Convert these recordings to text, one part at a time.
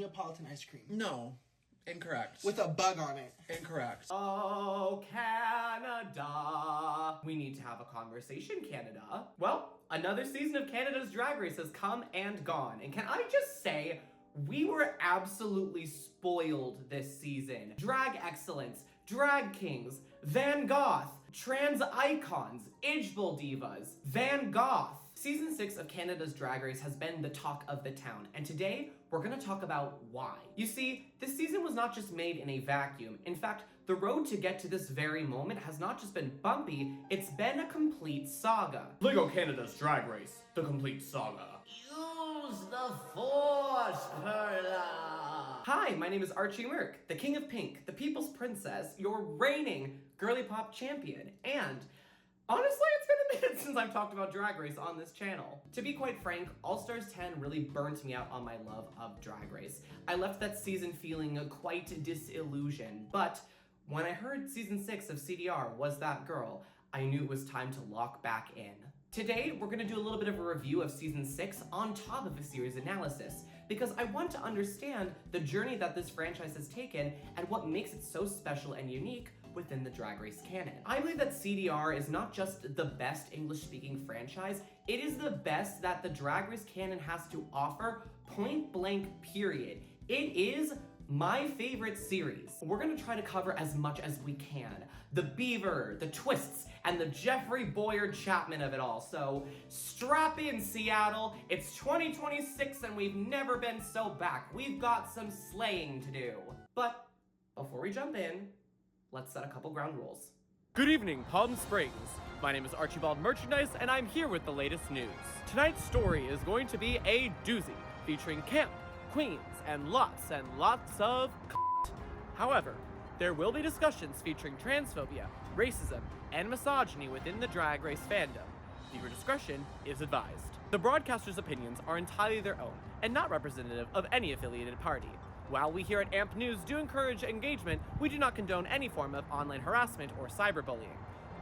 Neapolitan ice cream. No. Incorrect. With a bug on it. Incorrect. Oh, Canada. We need to have a conversation, Canada. Well, another season of Canada's Drag Race has come and gone. And can I just say, we were absolutely spoiled this season. Drag excellence, drag kings, Van Gogh, trans icons, Idgeball divas, Van Gogh. Season 6 of Canada's Drag Race has been the talk of the town, and today we're gonna talk about why. You see, this season was not just made in a vacuum. In fact, the road to get to this very moment has not just been bumpy, it's been a complete saga. LEGO Canada's Drag Race, the complete saga. Use the Force, Perla! Hi, my name is Archie Merc, the King of Pink, the People's Princess, your reigning girly pop champion, and honestly, it's been a minute since I've talked about Drag Race on this channel. To be quite frank, All Stars 10 really burnt me out on my love of Drag Race. I left that season feeling quite disillusioned, but when I heard season 6 of CDR was that girl, I knew it was time to lock back in. Today, we're gonna do a little bit of a review of season 6 on top of a series analysis, because I want to understand the journey that this franchise has taken and what makes it so special and unique within the Drag Race canon. I believe that CDR is not just the best English-speaking franchise, it is the best that the Drag Race canon has to offer, point blank, period. It is my favorite series. We're gonna try to cover as much as we can. The beaver, the twists, and the Jeffrey Boyer Chapman of it all. So strap in, Seattle. It's 2026 and we've never been so back. We've got some slaying to do. But before we jump in, let's set a couple ground rules. Good evening, Palm Springs. My name is Archibald Merchandise, and I'm here with the latest news. Tonight's story is going to be a doozy, featuring camp, queens, and lots of However, there will be discussions featuring transphobia, racism, and misogyny within the Drag Race fandom. Viewer discretion is advised. The broadcasters' opinions are entirely their own, and not representative of any affiliated party. While we here at AMP News do encourage engagement, we do not condone any form of online harassment or cyberbullying.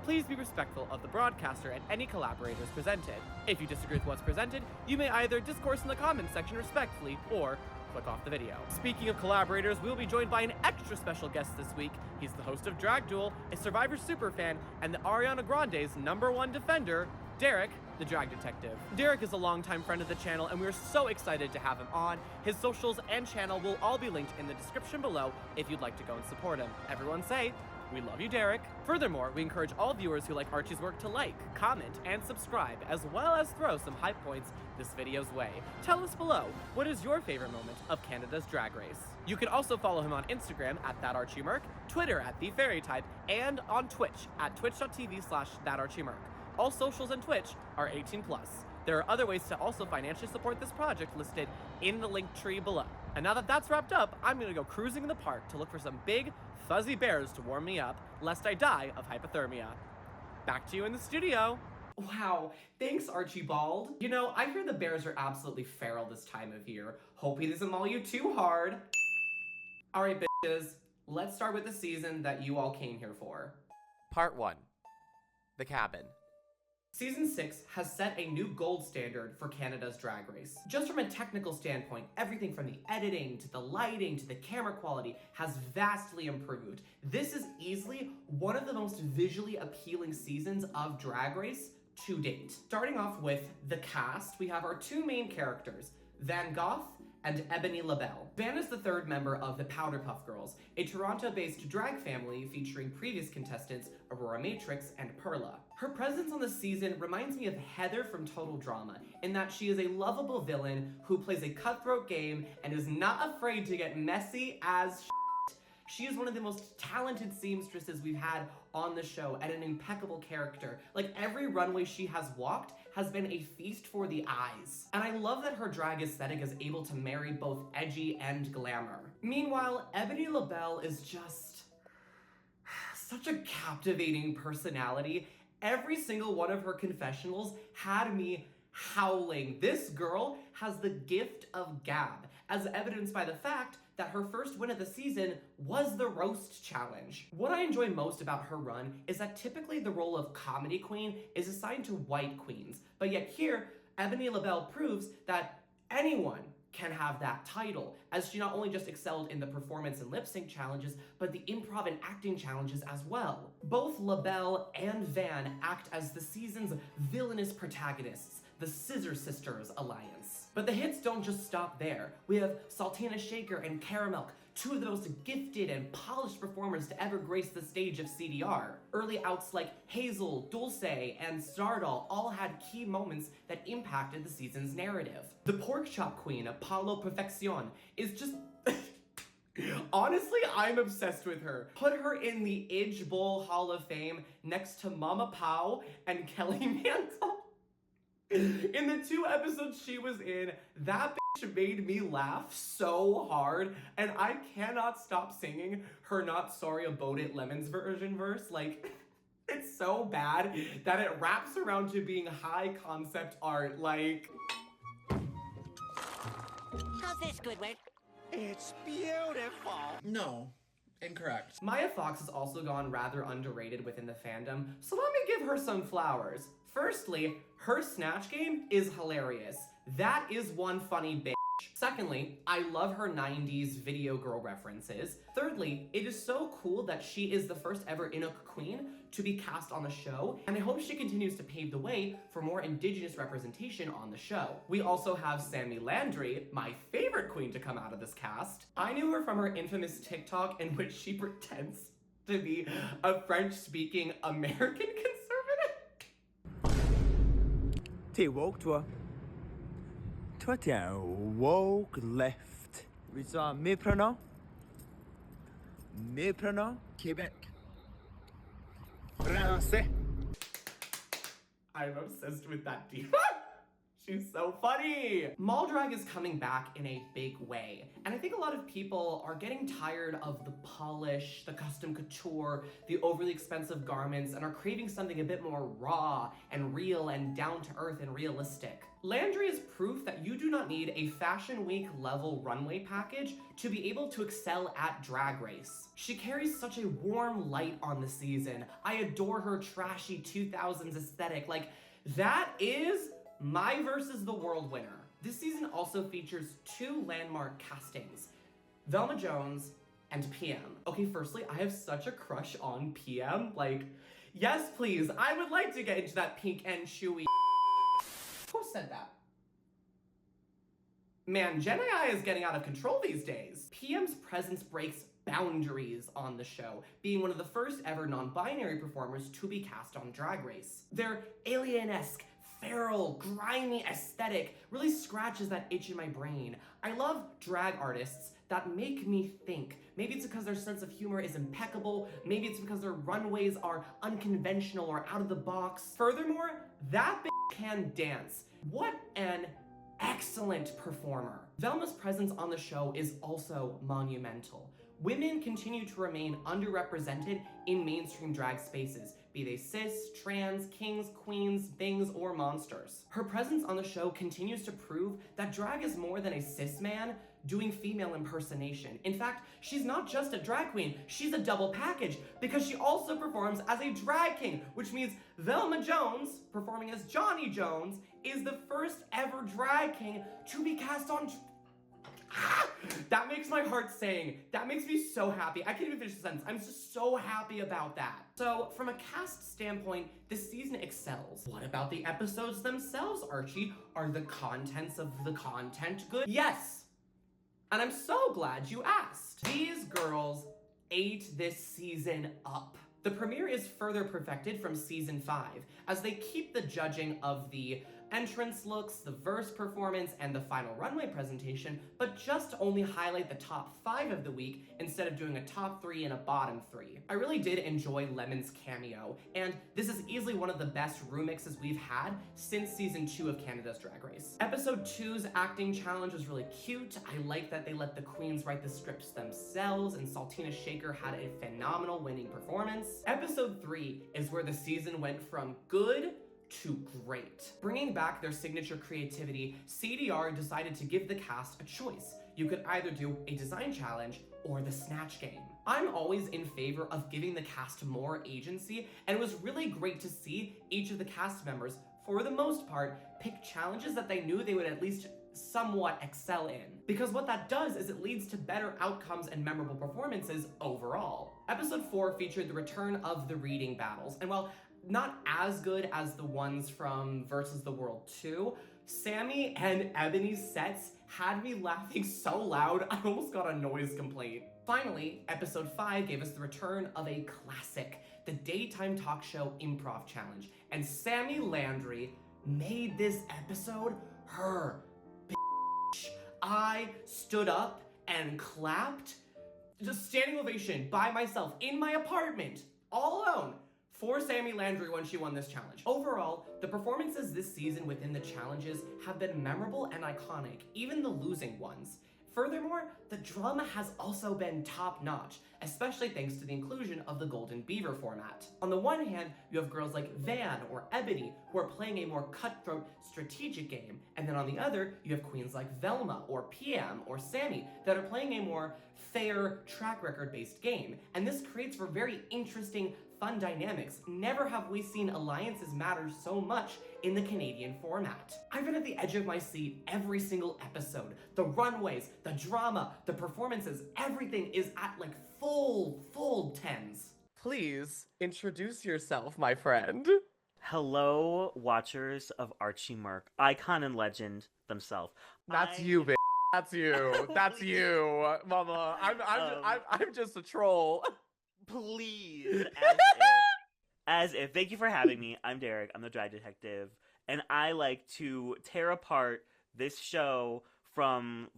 Please be respectful of the broadcaster and any collaborators presented. If you disagree with what's presented, you may either discourse in the comments section respectfully or click off the video. Speaking of collaborators, we will be joined by an extra special guest this week. He's the host of Drag Duel, a Survivor superfan, and the Ariana Grande's #1 defender, Derek, the Drag Detective. Derek is a longtime friend of the channel, and we're so excited to have him on. His socials and channel will all be linked in the description below if you'd like to go and support him. Everyone say, we love you, Derek. Furthermore, we encourage all viewers who like Archie's work to like, comment, and subscribe, as well as throw some hype points this video's way. Tell us below, what is your favorite moment of Canada's Drag Race? You can also follow him on Instagram at ThatArchieMerc, Twitter at TheFairyType, and on Twitch at twitch.tv/ThatArchieMerc. All socials and Twitch are 18+. There are other ways to also financially support this project listed in the link tree below. And now that that's wrapped up, I'm gonna go cruising in the park to look for some big, fuzzy bears to warm me up, lest I die of hypothermia. Back to you in the studio. Wow, thanks, Archibald. You know, I hear the bears are absolutely feral this time of year. Hope he doesn't maul you too hard. All right, bitches, let's start with the season that you all came here for. Part 1, The Cabin. Season 6 has set a new gold standard for Canada's Drag Race. Just from a technical standpoint, everything from the editing, to the lighting, to the camera quality has vastly improved. This is easily one of the most visually appealing seasons of Drag Race to date. Starting off with the cast, we have our two main characters, Van Gogh and Ebony LaBelle. Van is the third member of the Powderpuff Girls, a Toronto-based drag family featuring previous contestants Aurora Matrix and Perla. Her presence on the season reminds me of Heather from Total Drama, in that she is a lovable villain who plays a cutthroat game and is not afraid to get messy as shit. She is one of the most talented seamstresses we've had on the show and an impeccable character. Like, every runway she has walked has been a feast for the eyes. And I love that her drag aesthetic is able to marry both edgy and glamour. Meanwhile, Ebony LaBelle is just such a captivating personality. Every single one of her confessionals had me howling. This girl has the gift of gab, as evidenced by the fact that her first win of the season was the roast challenge. What I enjoy most about her run is that typically the role of comedy queen is assigned to white queens, but yet here, Ebony LaBelle proves that anyone can have that title, as she not only just excelled in the performance and lip sync challenges, but the improv and acting challenges as well. Both LaBelle and Van act as the season's villainous protagonists, the Scissor Sisters alliance. But the hits don't just stop there. We have Saltina Shaker and Caramel, two of the most gifted and polished performers to ever grace the stage of CDR. Early outs like Hazel, Dulce, and Stardoll all had key moments that impacted the season's narrative. The pork chop queen, Paulo Perfeccion, is just... Honestly, I'm obsessed with her. Put her in the Idge Bowl Hall of Fame next to Mama Pau and Kelly Mantle. In the 2 episodes she was in, that bitch made me laugh so hard, and I cannot stop singing her Not Sorry About It Lemons verse. Like, it's so bad that it wraps around to being high concept art, like... How's this, Squidward? It's beautiful. No. Incorrect. Maya Fox has also gone rather underrated within the fandom, so let me give her some flowers. Firstly, her snatch game is hilarious. That is one funny bitch. Secondly, I love her 90s video girl references. Thirdly, it is so cool that she is the first ever Inuk queen to be cast on the show, and I hope she continues to pave the way for more indigenous representation on the show. We also have Sammy Landry, my favorite queen to come out of this cast. I knew her from her infamous TikTok in which she pretends to be a French-speaking American conservative. T'es woke, toi. Toi, t'es un woke left. Veux-tu en méprenant? Méprenant? Québec. Français. I'm obsessed with that diva. She's so funny. Mall drag is coming back in a big way, and I think a lot of people are getting tired of the polish, the custom couture, the overly expensive garments, and are craving something a bit more raw and real and down to earth and realistic. Landry is proof that you do not need a Fashion Week level runway package to be able to excel at Drag Race. She carries such a warm light on the season. I adore her trashy 2000s aesthetic. Like, that is my versus the world winner. This season also features 2 landmark castings, Velma Jones and PM. Okay, firstly, I have such a crush on PM. Like, yes, please, I would like to get into that pink and chewy. Who said that? Man, Gen AI is getting out of control these days. PM's presence breaks boundaries on the show, being one of the first ever non-binary performers to be cast on Drag Race. Their alien-esque, feral, grimy aesthetic really scratches that itch in my brain. I love drag artists that make me think. Maybe it's because their sense of humor is impeccable. Maybe it's because their runways are unconventional or out of the box. Furthermore, that bitch can dance. What an excellent performer. Velma's presence on the show is also monumental. Women continue to remain underrepresented in mainstream drag spaces, be they cis, trans, kings, queens, things, or monsters. Her presence on the show continues to prove that drag is more than a cis man doing female impersonation. In fact, she's not just a drag queen, she's a double package because she also performs as a drag king, which means Velma Jones, performing as Johnny Jones, is the first ever drag king to be cast on... That makes my heart sing. That makes me so happy. I can't even finish the sentence. I'm just so happy about that. So, from a cast standpoint, this season excels. What about the episodes themselves, Archie? Are the contents of the content good? Yes! And I'm so glad you asked. These girls ate this season up. The premiere is further perfected from season 5, as they keep the judging of the entrance looks, the verse performance, and the final runway presentation, but just only highlight the top 5 of the week instead of doing a top 3 and a bottom 3. I really did enjoy Lemon's cameo, and this is easily one of the best remixes we've had since season 2 of Canada's Drag Race. Episode 2's acting challenge was really cute. I like that they let the queens write the scripts themselves, and Saltina Shaker had a phenomenal winning performance. Episode 3 is where the season went from good to great. Bringing back their signature creativity, CDR decided to give the cast a choice. You could either do a design challenge or the snatch game. I'm always in favor of giving the cast more agency, and it was really great to see each of the cast members, for the most part, pick challenges that they knew they would at least somewhat excel in. Because what that does is it leads to better outcomes and memorable performances overall. Episode 4 featured the return of the reading battles, and while not as good as the ones from Versus the World 2, Sammy and Ebony's sets had me laughing so loud I almost got a noise complaint. Finally, episode 5 gave us the return of a classic, the daytime talk show improv challenge, and Sammy Landry made this episode her bitch. I stood up and clapped, just standing ovation by myself in my apartment, all alone, for Sammy Landry when she won this challenge. Overall, the performances this season within the challenges have been memorable and iconic, even the losing ones. Furthermore, the drama has also been top-notch, especially thanks to the inclusion of the Golden Beaver format. On the one hand, you have girls like Van or Ebony who are playing a more cutthroat strategic game, and then on the other, you have queens like Velma or PM or Sammy that are playing a more fair track record-based game, and this creates for very interesting, fun dynamics. Never have we seen alliances matter so much in the Canadian format. I've been at the edge of my seat every single episode. The runways, the drama, the performances, everything is at like full tens. Please introduce yourself, my friend. Hello, watchers of Archie Merc, icon and legend themselves. That's you, bitch. That's you. That's you, mama. I'm just a troll. Please, as if. Thank you for having me. I'm Derek. I'm the drag detective, and I like to tear apart this show from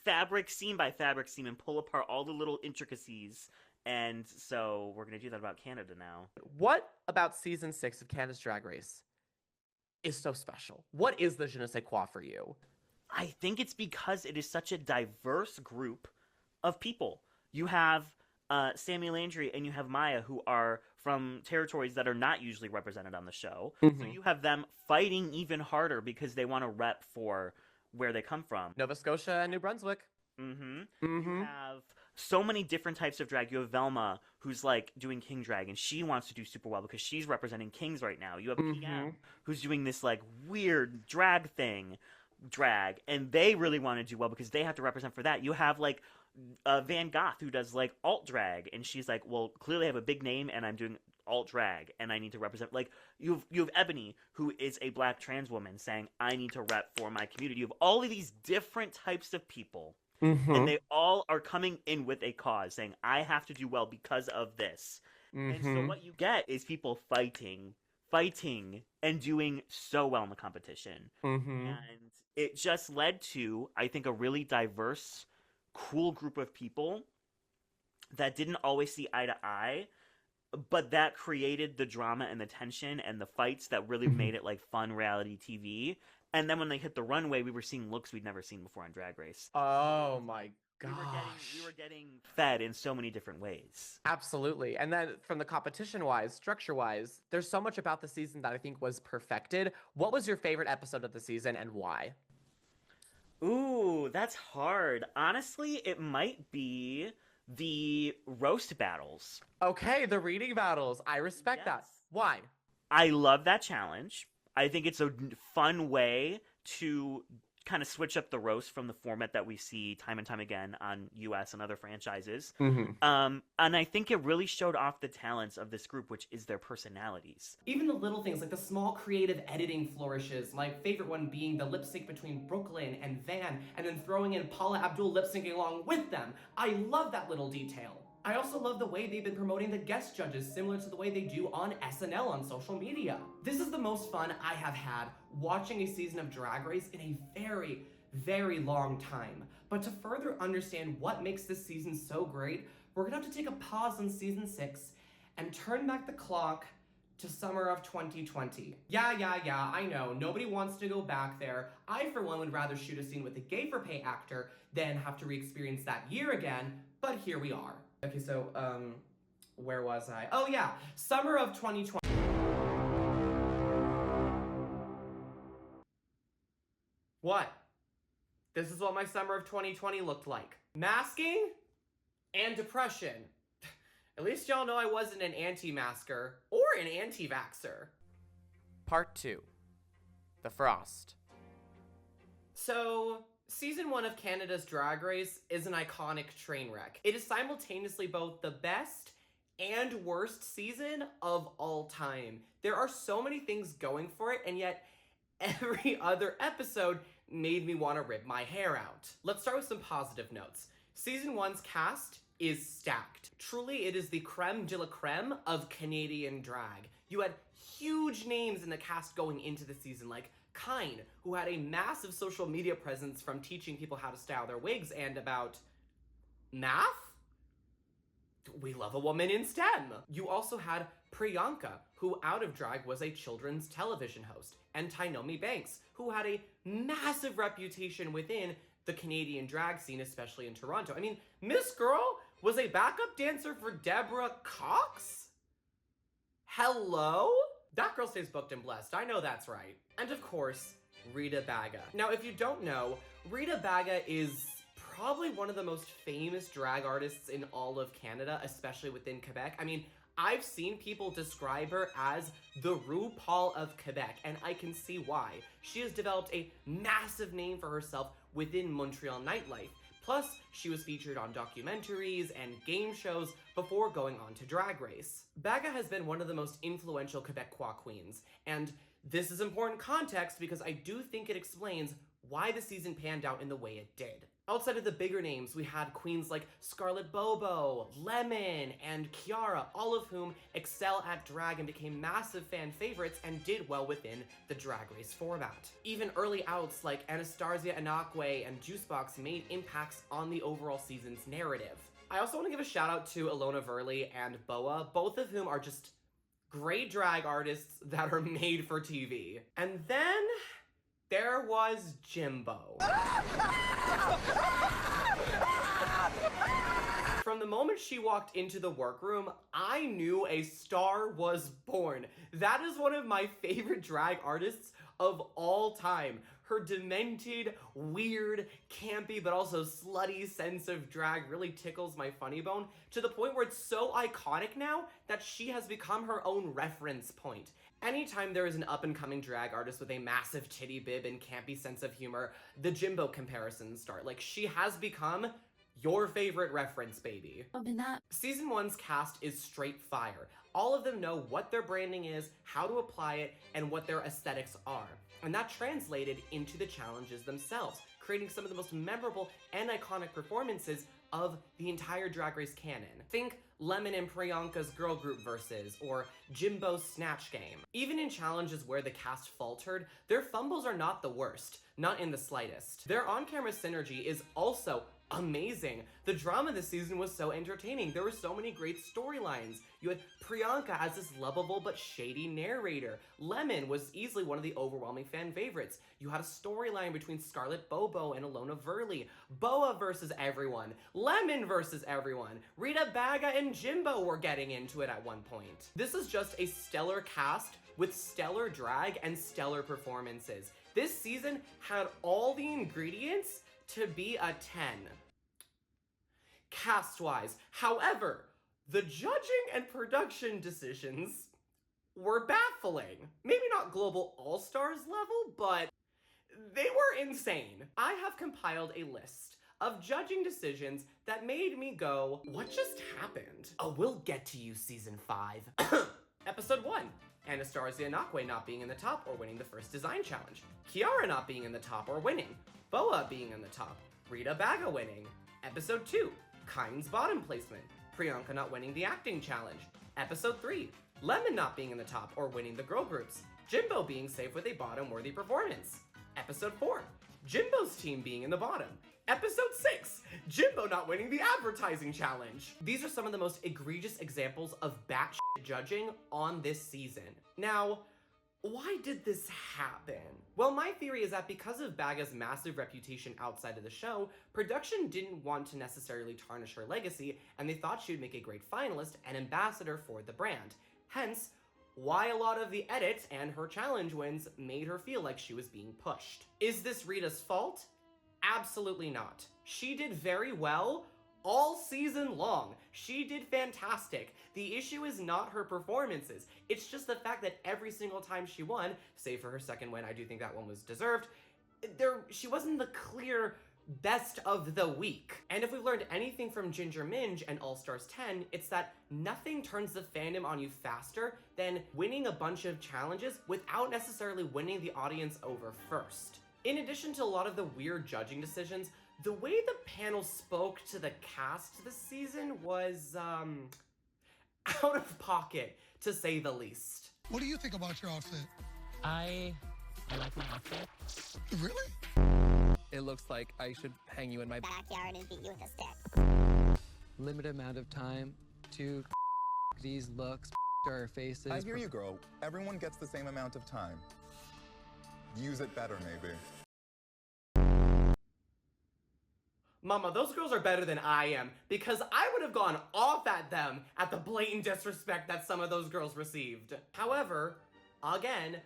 fabric seam by fabric seam and pull apart all the little intricacies. And so we're gonna do that about Canada now. What about season 6 of Canada's Drag Race is so special? What is the je ne sais quoi for you? I think it's because it is such a diverse group of people. You have Sammy Landry and you have Maya, who are from territories that are not usually represented on the show. So you have them fighting even harder because they want to rep for where they come from. Nova Scotia and New Brunswick. You have so many different types of drag. You have Velma, who's like doing king drag, and she wants to do super well because she's representing kings right now. You have PM, who's doing this like weird drag, and they really want to do well because they have to represent for that. You have like Van Goth, who does like alt drag, and she's like, well, clearly I have a big name and I'm doing alt drag and I need to represent. Like you have Ebony, who is a black trans woman, saying I need to rep for my community. You have all of these different types of people, and they all are coming in with a cause, saying I have to do well because of this. And so what you get is people fighting and doing so well in the competition. And it just led to, I think, a really diverse, cool group of people that didn't always see eye to eye, but that created the drama and the tension and the fights that really made it like fun reality TV. And then when they hit the runway, we were seeing looks we'd never seen before on Drag Race. Oh my gosh. We were getting fed in so many different ways. Absolutely. And then from the competition-wise, structure-wise, there's so much about the season that I think was perfected. What was your favorite episode of the season and why? Ooh, that's hard. Honestly, it might be the roast battles. Okay, the reading battles. I respect that. Why? I love that challenge. I think it's a fun way to kind of switch up the roast from the format that we see time and time again on US and other franchises. And I think it really showed off the talents of this group, which is their personalities. Even the little things like the small creative editing flourishes, my favorite one being the lip sync between Brooklyn and Van, and then throwing in Paula Abdul lip syncing along with them. I love that little detail. I also love the way they've been promoting the guest judges similar to the way they do on SNL on social media. This is the most fun I have had watching a season of Drag Race in a very, very long time. But to further understand what makes this season so great, we're gonna have to take a pause on season 6 and turn back the clock to summer of 2020. Yeah, I know, nobody wants to go back there. I, for one, would rather shoot a scene with a gay for pay actor than have to re-experience that year again, but here we are. Okay, so, where was I? Oh yeah, summer of 2020. What? This is what my summer of 2020 looked like. Masking and depression. At least y'all know I wasn't an anti-masker or an anti-vaxxer. Part 2. The Frost. So, season 1 of Canada's Drag Race is an iconic train wreck. It is simultaneously both the best and worst season of all time. There are so many things going for it, and yet every other episode made me want to rip my hair out. Let's start with some positive notes. Season 1's cast is stacked. Truly, it is the creme de la creme of Canadian drag. You had huge names in the cast going into the season, like Kine, who had a massive social media presence from teaching people how to style their wigs and about math? We love a woman in STEM. You also had Priyanka, who out of drag was a children's television host, and Tainomi Banks, who had a massive reputation within the Canadian drag scene, especially in Toronto. I mean, Miss Girl was a backup dancer for Deborah Cox? Hello? That girl stays booked and blessed. I know that's right. And of course, Rita Baga. Now, if you don't know, Rita Baga is probably one of the most famous drag artists in all of Canada, especially within Quebec. I mean, I've seen people describe her as the RuPaul of Quebec, and I can see why. She has developed a massive name for herself within Montreal nightlife. Plus, she was featured on documentaries and game shows before going on to Drag Race. Baga has been one of the most influential Quebecois queens, and this is important context because I do think it explains why the season panned out in the way it did. Outside of the bigger names, we had queens like Scarlett Bobo, Lemon, and Kiara, all of whom excel at drag and became massive fan favorites and did well within the Drag Race format. Even early outs like Anastasia Inakwe and Juicebox made impacts on the overall season's narrative. I also want to give a shout out to Ilona Verley and Boa, both of whom are just great drag artists that are made for TV. And then there was Jimbo. From the moment she walked into the workroom, I knew a star was born. That is one of my favorite drag artists of all time. Her demented, weird, campy, but also slutty sense of drag really tickles my funny bone to the point where it's so iconic now that she has become her own reference point. Anytime there is an up-and-coming drag artist with a massive titty bib and campy sense of humor, the Jimbo comparisons start. Like, she has become your favorite reference, baby. Season 1's cast is straight fire. All of them know what their branding is, how to apply it, and what their aesthetics are. And that translated into the challenges themselves, creating some of the most memorable and iconic performances of the entire Drag Race canon. Think Lemon and Priyanka's girl group verses, or Jimbo's Snatch Game. Even in challenges where the cast faltered, their fumbles are not the worst, not in the slightest. Their on-camera synergy is also amazing. The drama this season was so entertaining. There were so many great storylines. You had Priyanka as this lovable but shady narrator. Lemon was easily one of the overwhelming fan favorites. You had a storyline between Scarlett Bobo and Ilona Verley. Boa versus everyone. Lemon versus everyone. Rita Baga and Jimbo were getting into it at one point. This is just a stellar cast with stellar drag and stellar performances. This season had all the ingredients to be a 10. Cast-wise. However, the judging and production decisions were baffling. Maybe not global all-stars level, but they were insane. I have compiled a list of judging decisions that made me go, what just happened? Oh, we'll get to you, season 5. Episode 1. Anastasia Inakwe not being in the top or winning the first design challenge. Kiara not being in the top or winning. Boa being in the top. Rita Baga winning. Episode 2. Kine's bottom placement. Priyanka not winning the acting challenge. Episode 3. Lemon not being in the top or winning the girl groups. Jimbo being safe with a bottom-worthy performance. Episode 4. Jimbo's team being in the bottom. Episode 6. Jimbo not winning the advertising challenge. These are some of the most egregious examples of batshit judging on this season. Now, why did this happen? Well, my theory is that because of Baga's massive reputation outside of the show, production didn't want to necessarily tarnish her legacy, and they thought she would make a great finalist and ambassador for the brand. Hence, why a lot of the edits and her challenge wins made her feel like she was being pushed. Is this Rita's fault? Absolutely not. She did very well all season long. She did fantastic. The issue is not her performances. It's just the fact that every single time she won, save for her second win, I do think that one was deserved, she wasn't the clear best of the week. And if we've learned anything from Ginger Minj and All Stars 10, it's that nothing turns the fandom on you faster than winning a bunch of challenges without necessarily winning the audience over first. In addition to a lot of the weird judging decisions, the way the panel spoke to the cast this season was, out of pocket, to say the least. What do you think about your outfit? I like my outfit. Really? It looks like I should hang you in my Backyard and beat you with a stick. limited amount of time to these looks to our faces. I hear you, girl. Everyone gets the same amount of time. Use it better, maybe. Mama, those girls are better than I am, because I would have gone off at them at the blatant disrespect that some of those girls received. However, again,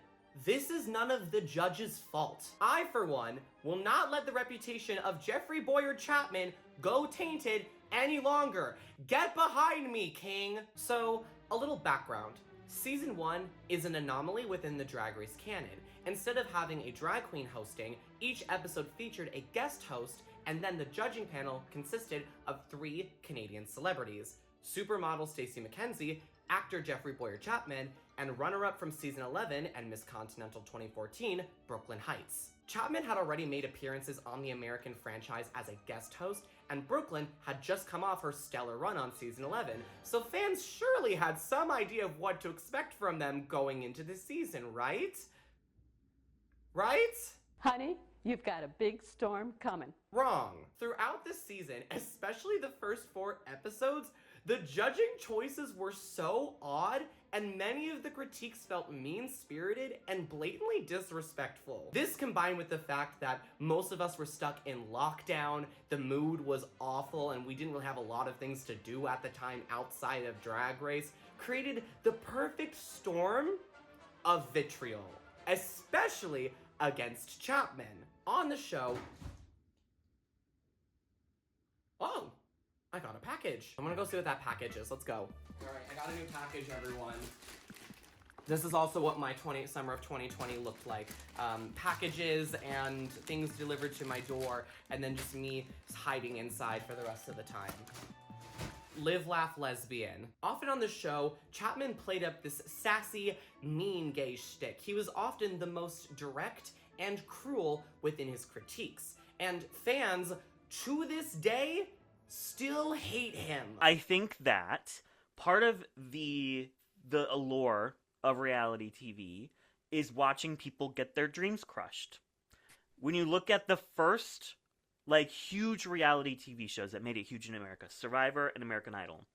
this is none of the judges' fault. I, for one, will not let the reputation of Jeffrey Boyer Chapman go tainted any longer. Get behind me, king! So, a little background. Season 1 is an anomaly within the Drag Race canon. Instead of having a drag queen hosting, each episode featured a guest host, and then the judging panel consisted of 3 Canadian celebrities: supermodel Stacey McKenzie, actor Jeffrey Boyer Chapman, and runner-up from season 11 and Miss Continental 2014, Brooklyn Heights. Chapman had already made appearances on the American franchise as a guest host, and Brooklyn had just come off her stellar run on season 11, so fans surely had some idea of what to expect from them going into this season, right? Right? Honey, you've got a big storm coming. Wrong. Throughout this season, especially the first 4 episodes, the judging choices were so odd, and many of the critiques felt mean-spirited and blatantly disrespectful. This, combined with the fact that most of us were stuck in lockdown, the mood was awful, and we didn't really have a lot of things to do at the time outside of Drag Race, created the perfect storm of vitriol, especially against Chapman. On the show... Oh! I got a package. I'm gonna go see what that package is. Let's go. Alright, I got a new package, everyone. This is also what my summer of 2020 looked like. Packages and things delivered to my door, and then just me hiding inside for the rest of the time. Live, laugh, lesbian. Often on the show, Chapman played up this sassy, mean gay shtick. He was often the most direct and cruel within his critiques. And fans, to this day, still hate him. I think that part of the allure of reality TV is watching people get their dreams crushed. When you look at the first huge reality TV shows that made it huge in America, Survivor and American Idol.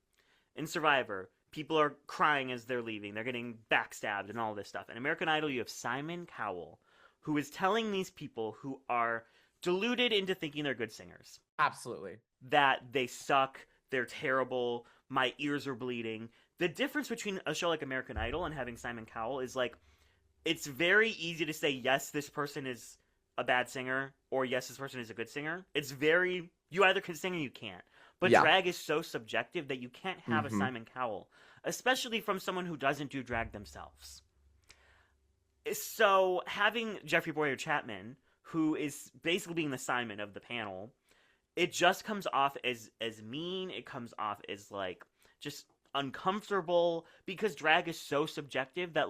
In Survivor, people are crying as they're leaving. They're getting backstabbed and all this stuff. In American Idol, you have Simon Cowell, who is telling these people who are deluded into thinking they're good singers Absolutely. that they suck, they're terrible, my ears are bleeding. The difference between a show like American Idol and having Simon Cowell is it's very easy to say, yes, this person is a bad singer, or yes, this person is a good singer. You either can sing or you can't. But drag is so subjective that you can't have a Simon Cowell, especially from someone who doesn't do drag themselves. So having Jeffrey Boyer Chapman, who is basically being the Simon of the panel, it just comes off as mean. It comes off as just uncomfortable, because drag is so subjective that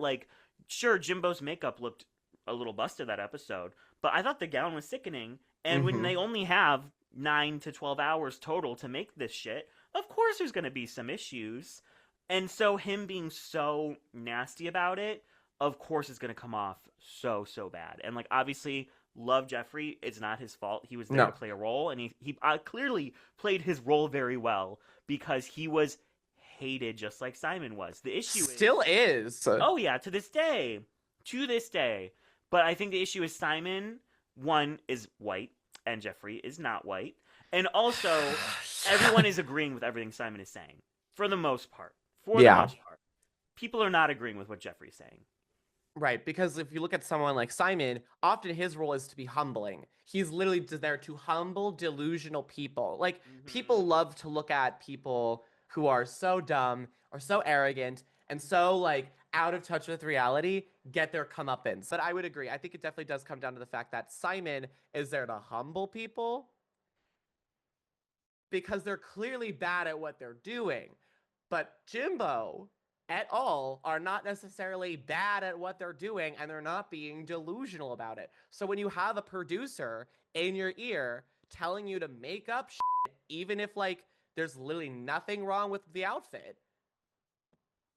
sure, Jimbo's makeup looked a little busted that episode, but I thought the gown was sickening. And when they only have 9 to 12 hours total to make this shit, of course there's going to be some issues. And so him being so nasty about it, of course, is going to come off so bad. And obviously, love Jeffrey. It's not his fault. He was there to play a role, and he clearly played his role very well, because he was hated just like Simon was. The issue still is. Oh yeah, to this day. But I think the issue is Simon, one, is white, and Jeffrey is not white. And also, everyone is agreeing with everything Simon is saying. For the most part. People are not agreeing with what Jeffrey's saying. Right, because if you look at someone like Simon, often his role is to be humbling. He's literally there to humble delusional people. People love to look at people who are so dumb or so arrogant and so out of touch with reality get their comeuppance. But I would agree. I think it definitely does come down to the fact that Simon is there to humble people because they're clearly bad at what they're doing. But Jimbo et al. Are not necessarily bad at what they're doing, and they're not being delusional about it. So when you have a producer in your ear telling you to make up shit, even if like there's literally nothing wrong with the outfit,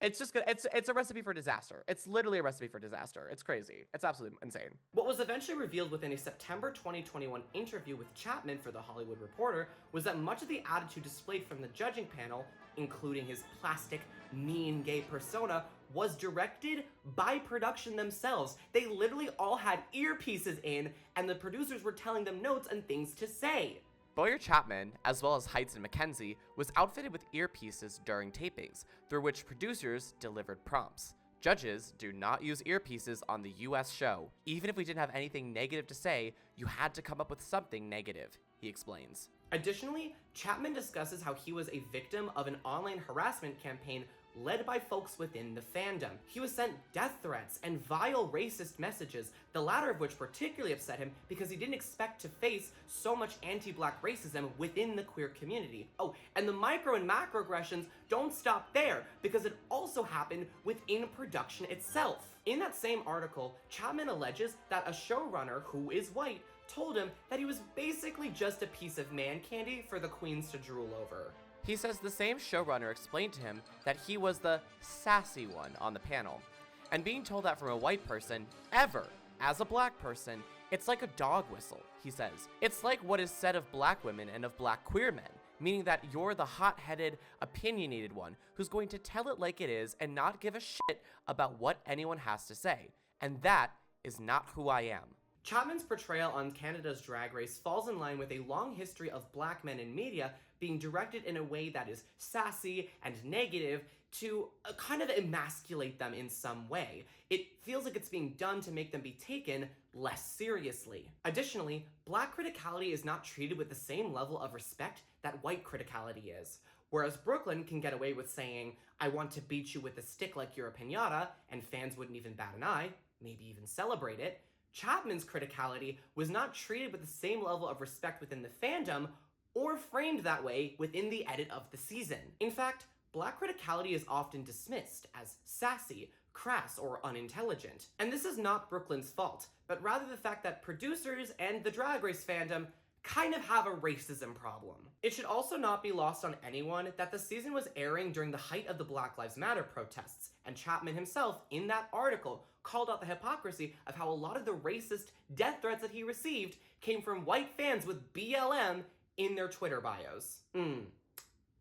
it's just good. It's a recipe for disaster. It's literally a recipe for disaster. It's crazy. It's absolutely insane. What was eventually revealed within a September 2021 interview with Chapman for The Hollywood Reporter was that much of the attitude displayed from the judging panel, including his plastic, mean gay persona, was directed by production themselves. They literally all had earpieces in, and the producers were telling them notes and things to say. Boyer Chapman, as well as Heights and Mackenzie, was outfitted with earpieces during tapings, through which producers delivered prompts. Judges do not use earpieces on the US show. Even if we didn't have anything negative to say, you had to come up with something negative, he explains. Additionally, Chapman discusses how he was a victim of an online harassment campaign led by folks within the fandom. He was sent death threats and vile racist messages, the latter of which particularly upset him because he didn't expect to face so much anti-black racism within the queer community. Oh, and the micro and macroaggressions don't stop there, because it also happened within production itself. In that same article, Chapman alleges that a showrunner who is white told him that he was basically just a piece of man candy for the queens to drool over. He says the same showrunner explained to him that he was the sassy one on the panel. And being told that from a white person, ever, as a black person, it's like a dog whistle, he says. It's like what is said of black women and of black queer men, meaning that you're the hot-headed, opinionated one who's going to tell it like it is and not give a shit about what anyone has to say. And that is not who I am. Chapman's portrayal on Canada's Drag Race falls in line with a long history of black men in media being directed in a way that is sassy and negative to kind of emasculate them in some way. It feels like it's being done to make them be taken less seriously. Additionally, black criticality is not treated with the same level of respect that white criticality is. Whereas Brooklyn can get away with saying, "I want to beat you with a stick like you're a piñata," and fans wouldn't even bat an eye, maybe even celebrate it, Chapman's criticality was not treated with the same level of respect within the fandom or framed that way within the edit of the season. In fact, black criticality is often dismissed as sassy, crass, or unintelligent. And this is not Brooklyn's fault, but rather the fact that producers and the Drag Race fandom kind of have a racism problem. It should also not be lost on anyone that the season was airing during the height of the Black Lives Matter protests, and Chapman himself, in that article, called out the hypocrisy of how a lot of the racist death threats that he received came from white fans with BLM in their Twitter bios.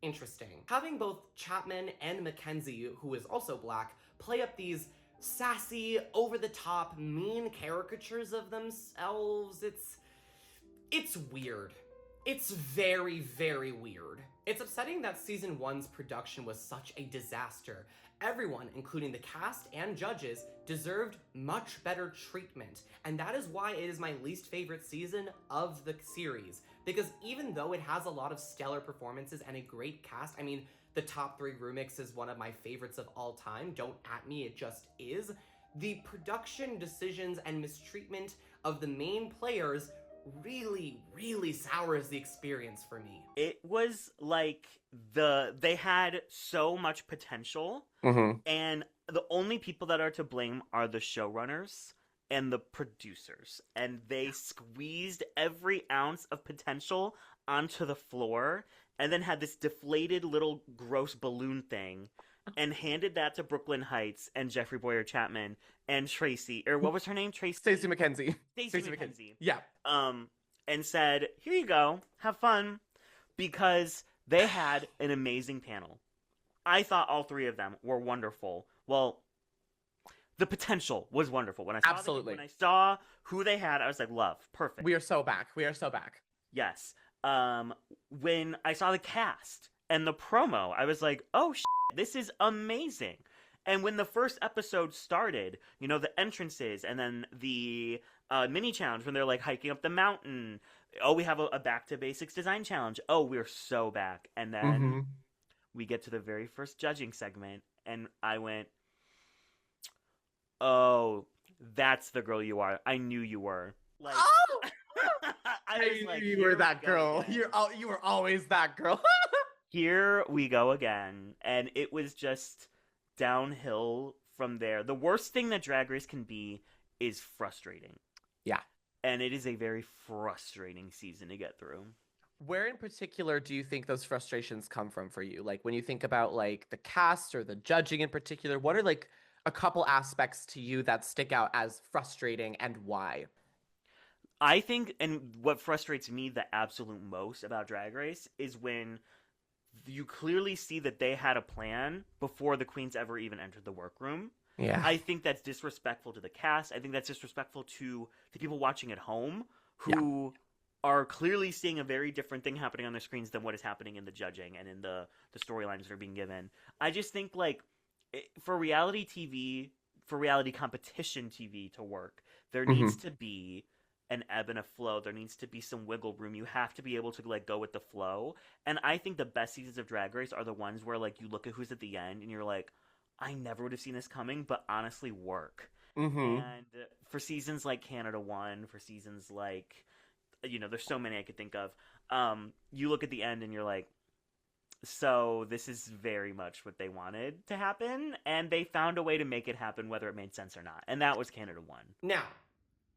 Interesting. Having both Chapman and Mackenzie, who is also black, play up these sassy, over-the-top, mean caricatures of themselves, it's weird. It's very, very weird. It's upsetting that season 1's production was such a disaster. Everyone, including the cast and judges, deserved much better treatment, and that is why it is my least favorite season of the series. Because even though it has a lot of stellar performances and a great cast, I mean, the Top 3 remix is one of my favorites of all time, don't at me, it just is, the production decisions and mistreatment of the main players really, really sours the experience for me. It was like they had so much potential, and the only people that are to blame are the showrunners and the producers, and they squeezed every ounce of potential onto the floor, and then had this deflated little gross balloon thing, and handed that to Brooklyn Heights and Jeffrey Boyer Chapman and Tracy, or what was her name? Stacey McKenzie. Stacey McKenzie. Yeah. And said, "Here you go, have fun," because they had an amazing panel. I thought all three of them were wonderful. Well, the potential was wonderful. When I saw when I saw who they had, I was like, love, perfect. We are so back. We are so back. Yes. When I saw the cast and the promo, I was like, oh, this is amazing. And when the first episode started, you know, the entrances and then the mini challenge when they're like hiking up the mountain. Oh, we have a back to basics design challenge. Oh, we're so back. And then we get to the very first judging segment and I went, oh, that's the girl you are. I knew you were. Like, Oh! I was like, you here were we that go girl. again. You were always that girl. Here we go again. And it was just downhill from there. The worst thing that Drag Race can be is frustrating. Yeah. And it is a very frustrating season to get through. Where in particular do you think those frustrations come from for you? Like when you think about like the cast or the judging in particular, what are like a couple aspects to you that stick out as frustrating and why? I think, and what frustrates me the absolute most about Drag Race is when you clearly see that they had a plan before the queens ever even entered the workroom. Yeah. I think that's disrespectful to the cast. I think that's disrespectful to the people watching at home who are clearly seeing a very different thing happening on their screens than what is happening in the judging and in the storylines that are being given. I just think, like, for reality TV, for reality competition TV to work, there needs to be an ebb and a flow. There needs to be some wiggle room. You have to be able to, like, go with the flow. And I think the best seasons of Drag Race are the ones where, like, you look at who's at the end and you're like, I never would have seen this coming, but honestly work. And for seasons like Canada 1, for seasons like, you know, there's so many I could think of. You look at the end and you're like, so this is very much what they wanted to happen, and they found a way to make it happen whether it made sense or not. And that was Canada 1. Now,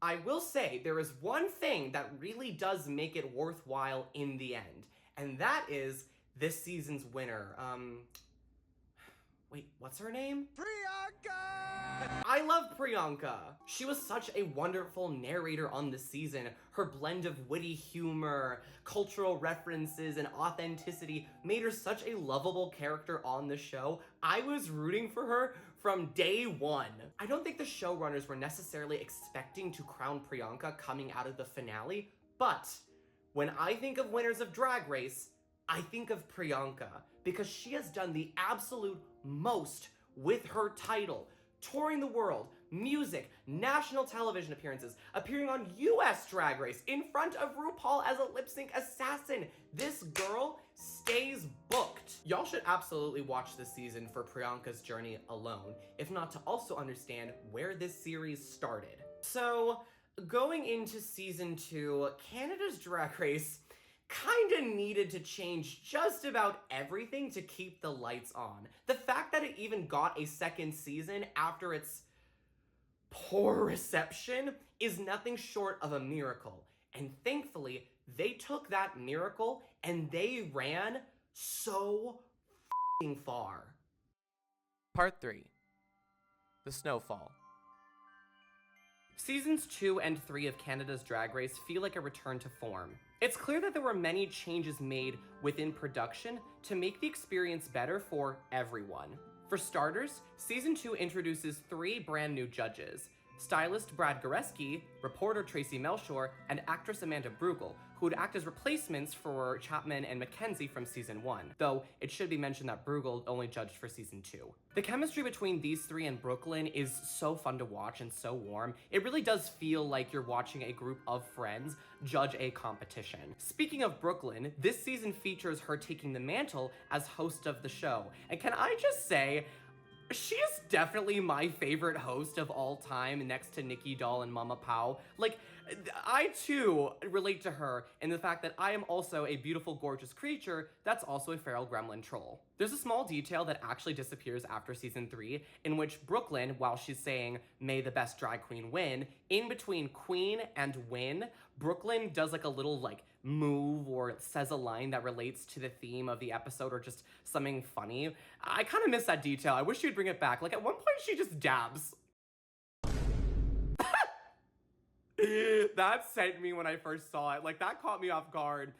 I will say there is one thing that really does make it worthwhile in the end, and that is this season's winner. Wait, what's her name? Priyanka! I love Priyanka. She was such a wonderful narrator on the season. Her blend of witty humor, cultural references, and authenticity made her such a lovable character on the show. I was rooting for her from day one. I don't think the showrunners were necessarily expecting to crown Priyanka coming out of the finale, but when I think of winners of Drag Race, I think of Priyanka because she has done the absolute most with her title, touring the world, music, national television appearances, appearing on US Drag Race in front of RuPaul as a lip sync assassin. This girl stays booked. Y'all should absolutely watch this season for Priyanka's journey alone, if not to also understand where this series started. So, going into season 2, Canada's Drag Race kinda needed to change just about everything to keep the lights on. The fact that it even got a second season after its poor reception is nothing short of a miracle. And thankfully, they took that miracle and they ran so f***ing far. Part 3. The Snowfall. Seasons 2 and 3 of Canada's Drag Race feel like a return to form. It's clear that there were many changes made within production to make the experience better for everyone. For starters, Season 2 introduces 3 brand new judges: stylist Brad Goreski, reporter Tracy Melchor, and actress Amanda Brugel, who would act as replacements for Chapman and Mackenzie from Season 1, though it should be mentioned that Brugel only judged for Season 2. The chemistry between these 3 and Brooklyn is so fun to watch and so warm. It really does feel like you're watching a group of friends judge a competition. Speaking of Brooklyn, this season features her taking the mantle as host of the show, and can I just say, she is definitely my favorite host of all time next to Nikki Doll and Mama Pao. Like, I too relate to her in the fact that I am also a beautiful, gorgeous creature that's also a feral gremlin troll. There's a small detail that actually disappears after season 3, in which Brooklyn, while she's saying, "May the best drag queen win," in between queen and win, Brooklyn does like a little like move or says a line that relates to the theme of the episode or just something funny. I kind of miss that detail. I wish she'd bring it back. Like at one point she just dabs. That sent me when I first saw it. Like that caught me off guard.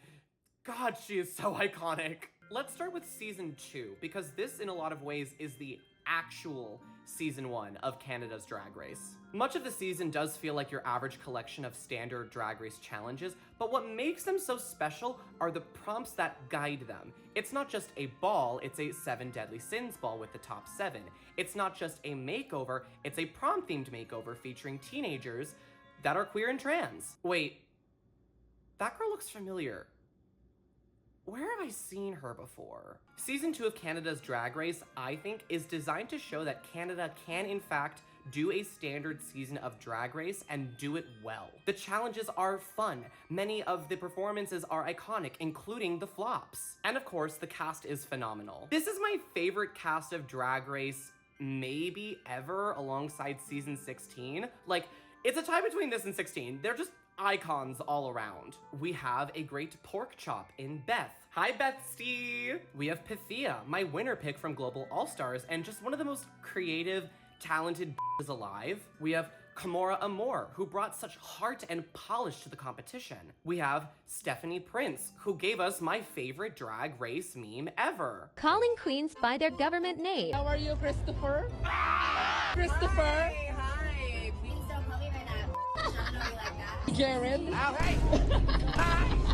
God, she is so iconic. Let's start with season 2, because this in a lot of ways is the actual season 1 of Canada's Drag Race. Much of the season does feel like your average collection of standard Drag Race challenges, but what makes them so special are the prompts that guide them. It's not just a ball, it's a 7 Deadly Sins ball with the top 7. It's not just a makeover, it's a prom-themed makeover featuring teenagers that are queer and trans. Wait, that girl looks familiar. Where have I seen her before? Season 2 of Canada's Drag Race, I think, is designed to show that Canada can in fact do a standard season of Drag Race and do it well. The challenges are fun. Many of the performances are iconic, including the flops. And of course, the cast is phenomenal. This is my favorite cast of Drag Race maybe ever, alongside season 16. Like, it's a tie between this and 16. They're just icons all around. We have a great pork chop in Beth. Hi, Bethsty! We have Pythia, my winner pick from Global All-Stars, and just one of the most creative, talented b****s alive. We have Kimora Amor, who brought such heart and polish to the competition. We have Stephanie Prince, who gave us my favorite Drag Race meme ever. Calling queens by their government name. How are you, Christopher? Christopher? Hi. Please don't call me by that. I don't know you like that. Garen?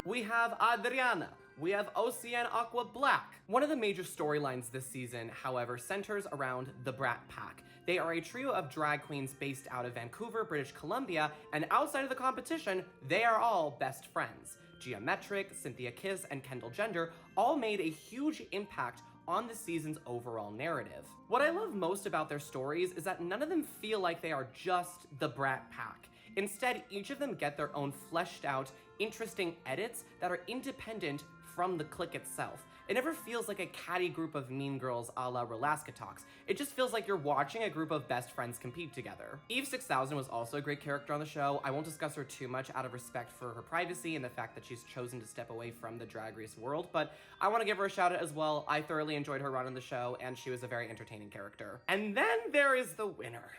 We have Adriana. We have Ocean Aqua Black. One of the major storylines this season, however, centers around the Brat Pack. They are a trio of drag queens based out of Vancouver, British Columbia, and outside of the competition, they are all best friends. Geometric, Cynthia Kiss, and Kendall Gender all made a huge impact on the season's overall narrative. What I love most about their stories is that none of them feel like they are just the Brat Pack. Instead, each of them get their own fleshed out, interesting edits that are independent from the clique itself. It never feels like a catty group of mean girls a la Relaska Talks. It just feels like you're watching a group of best friends compete together. Eve 6000 was also a great character on the show. I won't discuss her too much out of respect for her privacy and the fact that she's chosen to step away from the Drag Race world, but I want to give her a shout out as well. I thoroughly enjoyed her run on the show, and she was a very entertaining character. And then there is the winner,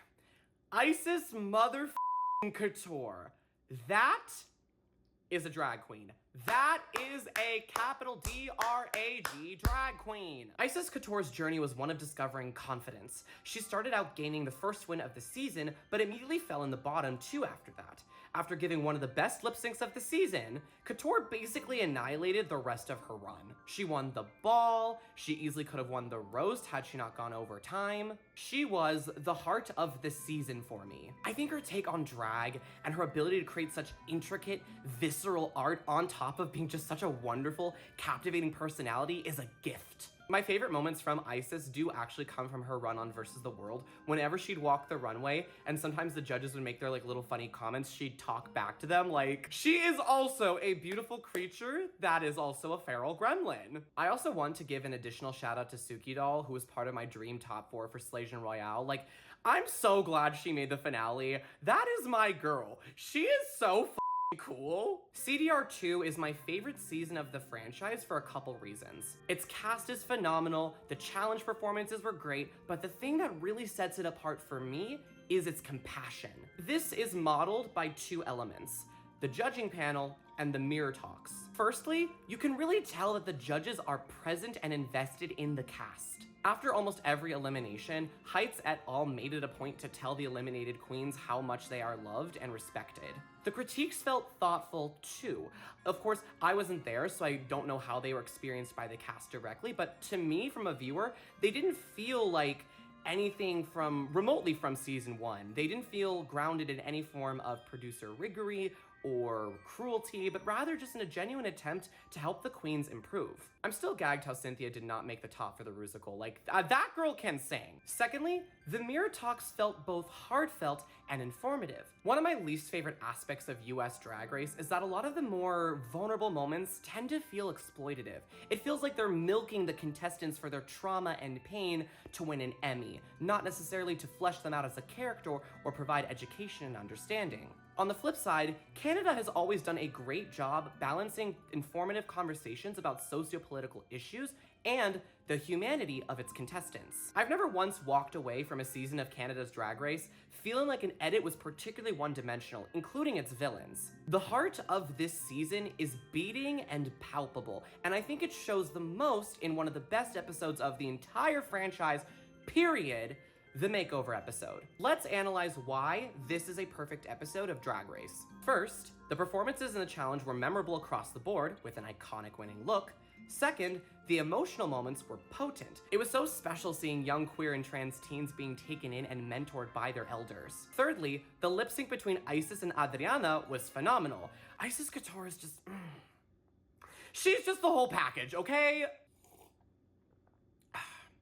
Isis motherfucking Couture. That is a drag queen. That is a capital D-R-A-G drag queen. Isis Couture's journey was one of discovering confidence. She started out gaining the first win of the season, but immediately fell in the bottom two after that. After giving one of the best lip syncs of the season, Couture basically annihilated the rest of her run. She won the ball, she easily could have won the roast had she not gone over time. She was the heart of the season for me. I think her take on drag and her ability to create such intricate, visceral art on top of being just such a wonderful, captivating personality is a gift. My favorite moments from Isis do actually come from her run on Versus the World. Whenever she'd walk the runway, and sometimes the judges would make their like little funny comments, she'd talk back to them like, she is also a beautiful creature that is also a feral gremlin. I also want to give an additional shout out to Suki Doll, who was part of my dream top 4 for Slasion Royale. Like, I'm so glad she made the finale. That is my girl. She is so cool. CDR2 is my favorite season of the franchise for a couple reasons. Its cast is phenomenal, the challenge performances were great, but the thing that really sets it apart for me is its compassion. This is modeled by two elements, the judging panel and the mirror talks. Firstly, you can really tell that the judges are present and invested in the cast. After almost every elimination, Heights et al. Made it a point to tell the eliminated queens how much they are loved and respected. The critiques felt thoughtful too. Of course, I wasn't there, so I don't know how they were experienced by the cast directly, but to me, from a viewer, they didn't feel like anything from remotely from season 1. They didn't feel grounded in any form of producer riggery or cruelty, but rather just in a genuine attempt to help the queens improve. I'm still gagged how Cynthia did not make the top for the Rusical. Like, that girl can sing. Secondly, the mirror talks felt both heartfelt and informative. One of my least favorite aspects of US Drag Race is that a lot of the more vulnerable moments tend to feel exploitative. It feels like they're milking the contestants for their trauma and pain to win an Emmy, not necessarily to flesh them out as a character or provide education and understanding. On the flip side, Canada has always done a great job balancing informative conversations about socio-political issues and the humanity of its contestants. I've never once walked away from a season of Canada's Drag Race feeling like an edit was particularly one-dimensional, including its villains. The heart of this season is beating and palpable, and I think it shows the most in one of the best episodes of the entire franchise, period, the makeover episode. Let's analyze why this is a perfect episode of Drag Race. First, the performances in the challenge were memorable across the board with an iconic winning look. Second, the emotional moments were potent. It was so special seeing young queer and trans teens being taken in and mentored by their elders. Thirdly, the lip sync between Isis and Adriana was phenomenal. Isis Couture is just, she's just the whole package, okay?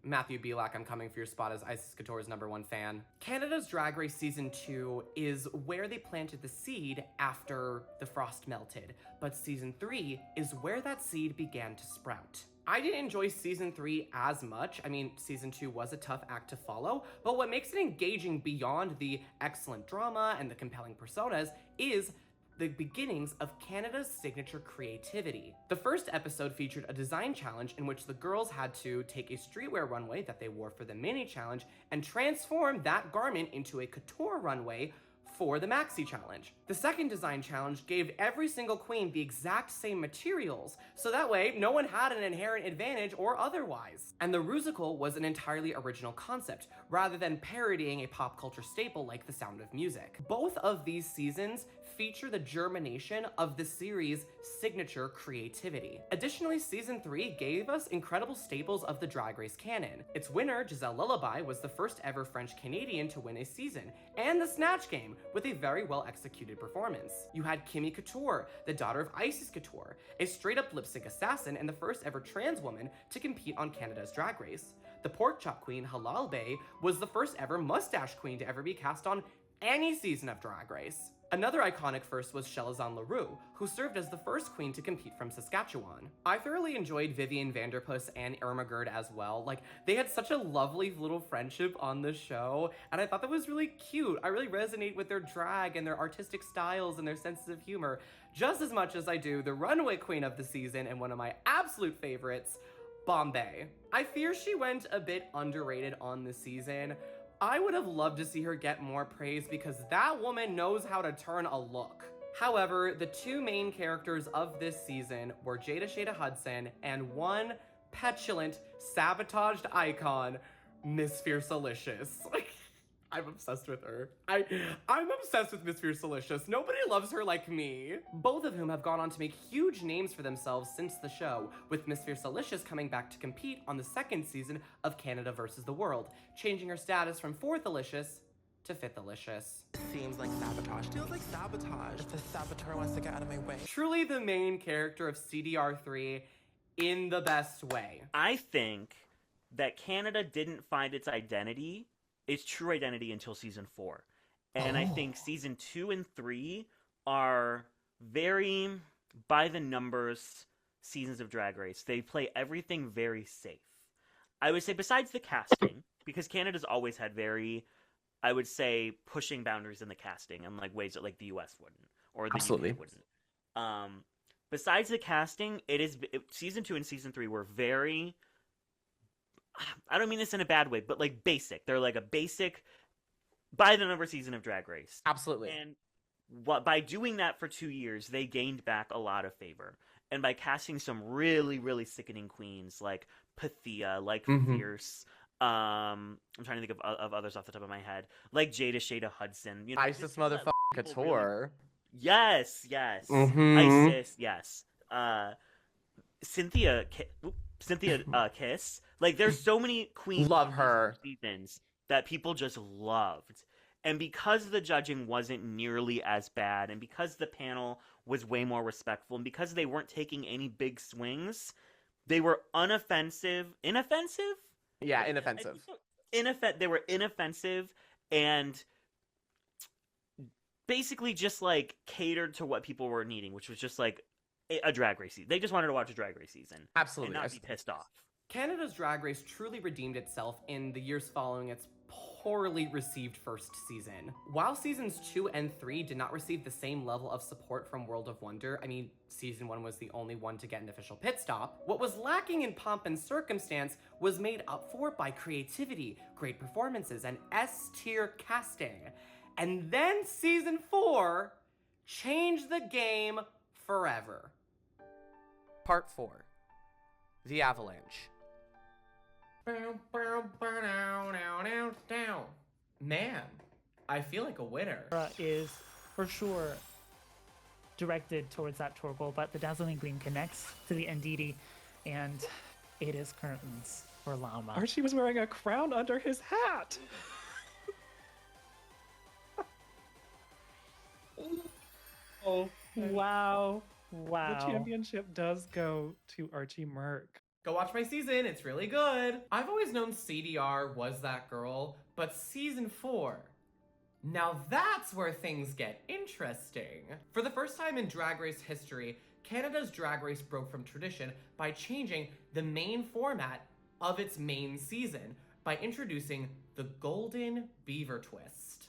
Matthew Belak, I'm coming for your spot as Isis Couture's #1 fan. Canada's Drag Race Season 2 is where they planted the seed after the frost melted, but Season 3 is where that seed began to sprout. I didn't enjoy Season 3 as much. I mean, Season 2 was a tough act to follow, but what makes it engaging beyond the excellent drama and the compelling personas is the beginnings of Canada's signature creativity. The first episode featured a design challenge in which the girls had to take a streetwear runway that they wore for the mini challenge and transform that garment into a couture runway for the maxi challenge. The second design challenge gave every single queen the exact same materials, so that way no one had an inherent advantage or otherwise. And the Rusical was an entirely original concept, rather than parodying a pop culture staple like The Sound of Music. Both of these seasons feature the germination of the series' signature creativity. Additionally, Season 3 gave us incredible staples of the Drag Race canon. Its winner, Giselle Lullaby, was the first ever French-Canadian to win a season, and the Snatch Game, with a very well-executed performance. You had Kimmy Couture, the daughter of Isis Couture, a straight-up lip-sync assassin and the first ever trans woman to compete on Canada's Drag Race. The Pork Chop Queen, Halal Bay, was the first ever mustache queen to ever be cast on any season of Drag Race. Another iconic first was Shelazan LaRue, who served as the first queen to compete from Saskatchewan. I thoroughly enjoyed Vivian Vanderpuss and Irma Gerd as well. Like, they had such a lovely little friendship on the show, and I thought that was really cute. I really resonate with their drag and their artistic styles and their senses of humor, just as much as I do the runway queen of the season and one of my absolute favorites, Bombay. I fear she went a bit underrated on the season. I would have loved to see her get more praise because that woman knows how to turn a look. However, the two main characters of this season were Jada Shada Hudson and one petulant, sabotaged icon, Miss Fiercealicious. I'm obsessed with her. I'm obsessed with Miss Fiercealicious. Nobody loves her like me. Both of whom have gone on to make huge names for themselves since the show, with Miss Fiercealicious coming back to compete on the second season of Canada vs. the World, changing her status from 4th Alicious to 5th Alicious. Seems like sabotage. Feels like sabotage. If the saboteur wants to get out of my way. Truly the main character of CDR3 in the best way. I think that Canada didn't find its true identity until season 4. And I think season 2 and 3 are very by the numbers seasons of Drag Race. They play everything very safe. I would say besides the casting, because Canada's always had very, I would say, pushing boundaries in the casting in like ways that like the US wouldn't or the UK wouldn't. Besides the casting, season 2 and season 3 were very, I don't mean this in a bad way, but like basic. They're like a basic by the number season of Drag Race. Absolutely. And by doing that for 2 years, they gained back a lot of favor. And by casting some really, really sickening queens like Pythia, like Fierce, I'm trying to think of others off the top of my head, like Jada Shada Hudson. You know, Isis motherfucking Couture. Really... Yes. Isis, yes. Cynthia Kiss. Like, there's so many queens. Love her. Seasons that people just loved. And because the judging wasn't nearly as bad, and because the panel was way more respectful, and because they weren't taking any big swings, they were inoffensive? Yeah, inoffensive. They were inoffensive and basically just, like, catered to what people were needing, which was just, like, a Drag Race season. They just wanted to watch a Drag Race season. Absolutely. And not be pissed off. Canada's Drag Race truly redeemed itself in the years following its poorly received first season. While seasons 2 and 3 did not receive the same level of support from World of Wonder, I mean, season 1 was the only one to get an official pit stop, what was lacking in pomp and circumstance was made up for by creativity, great performances, and S-tier casting. And then season 4 changed the game forever. Part 4. The Avalanche. Man, I feel like a winner. Is for sure directed towards that Torgal, but the Dazzling Gleam connects to the Ndidi, and it is curtains for Llama. Archie was wearing a crown under his hat. Oh, wow. The championship does go to Archie Merc. Go watch my season, it's really good. I've always known CDR was that girl, but season 4, now that's where things get interesting. For the first time in Drag Race history, Canada's Drag Race broke from tradition by changing the main format of its main season by introducing the Golden Beaver twist.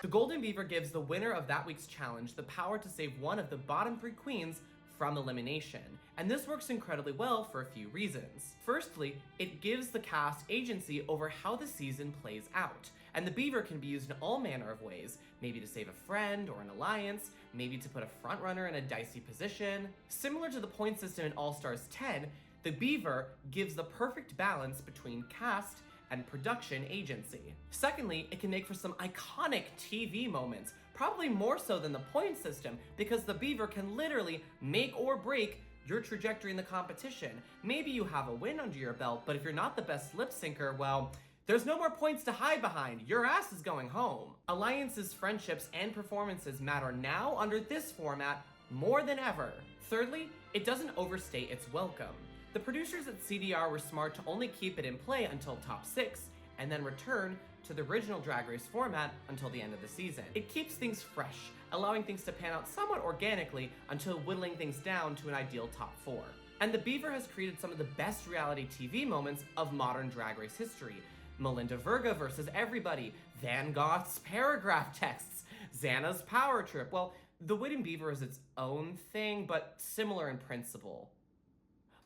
The Golden Beaver gives the winner of that week's challenge the power to save one of the bottom 3 queens from elimination, and this works incredibly well for a few reasons. Firstly, it gives the cast agency over how the season plays out, and the beaver can be used in all manner of ways, maybe to save a friend or an alliance, maybe to put a frontrunner in a dicey position. Similar to the point system in All Stars 10, the beaver gives the perfect balance between cast and production agency. Secondly, it can make for some iconic TV moments, probably more so than the point system, because the beaver can literally make or break your trajectory in the competition. Maybe you have a win under your belt, but if you're not the best lip syncer, well, there's no more points to hide behind. Your ass is going home. Alliances, friendships, and performances matter now under this format more than ever. Thirdly, it doesn't overstay its welcome. The producers at CDR were smart to only keep it in play until top 6, and then return to the original Drag Race format until the end of the season. It keeps things fresh, allowing things to pan out somewhat organically until whittling things down to an ideal top 4. And the Beaver has created some of the best reality TV moments of modern Drag Race history. Melinda Verga versus everybody, Van Gogh's paragraph texts, Xana's power trip. Well, the Wooden Beaver is its own thing, but similar in principle.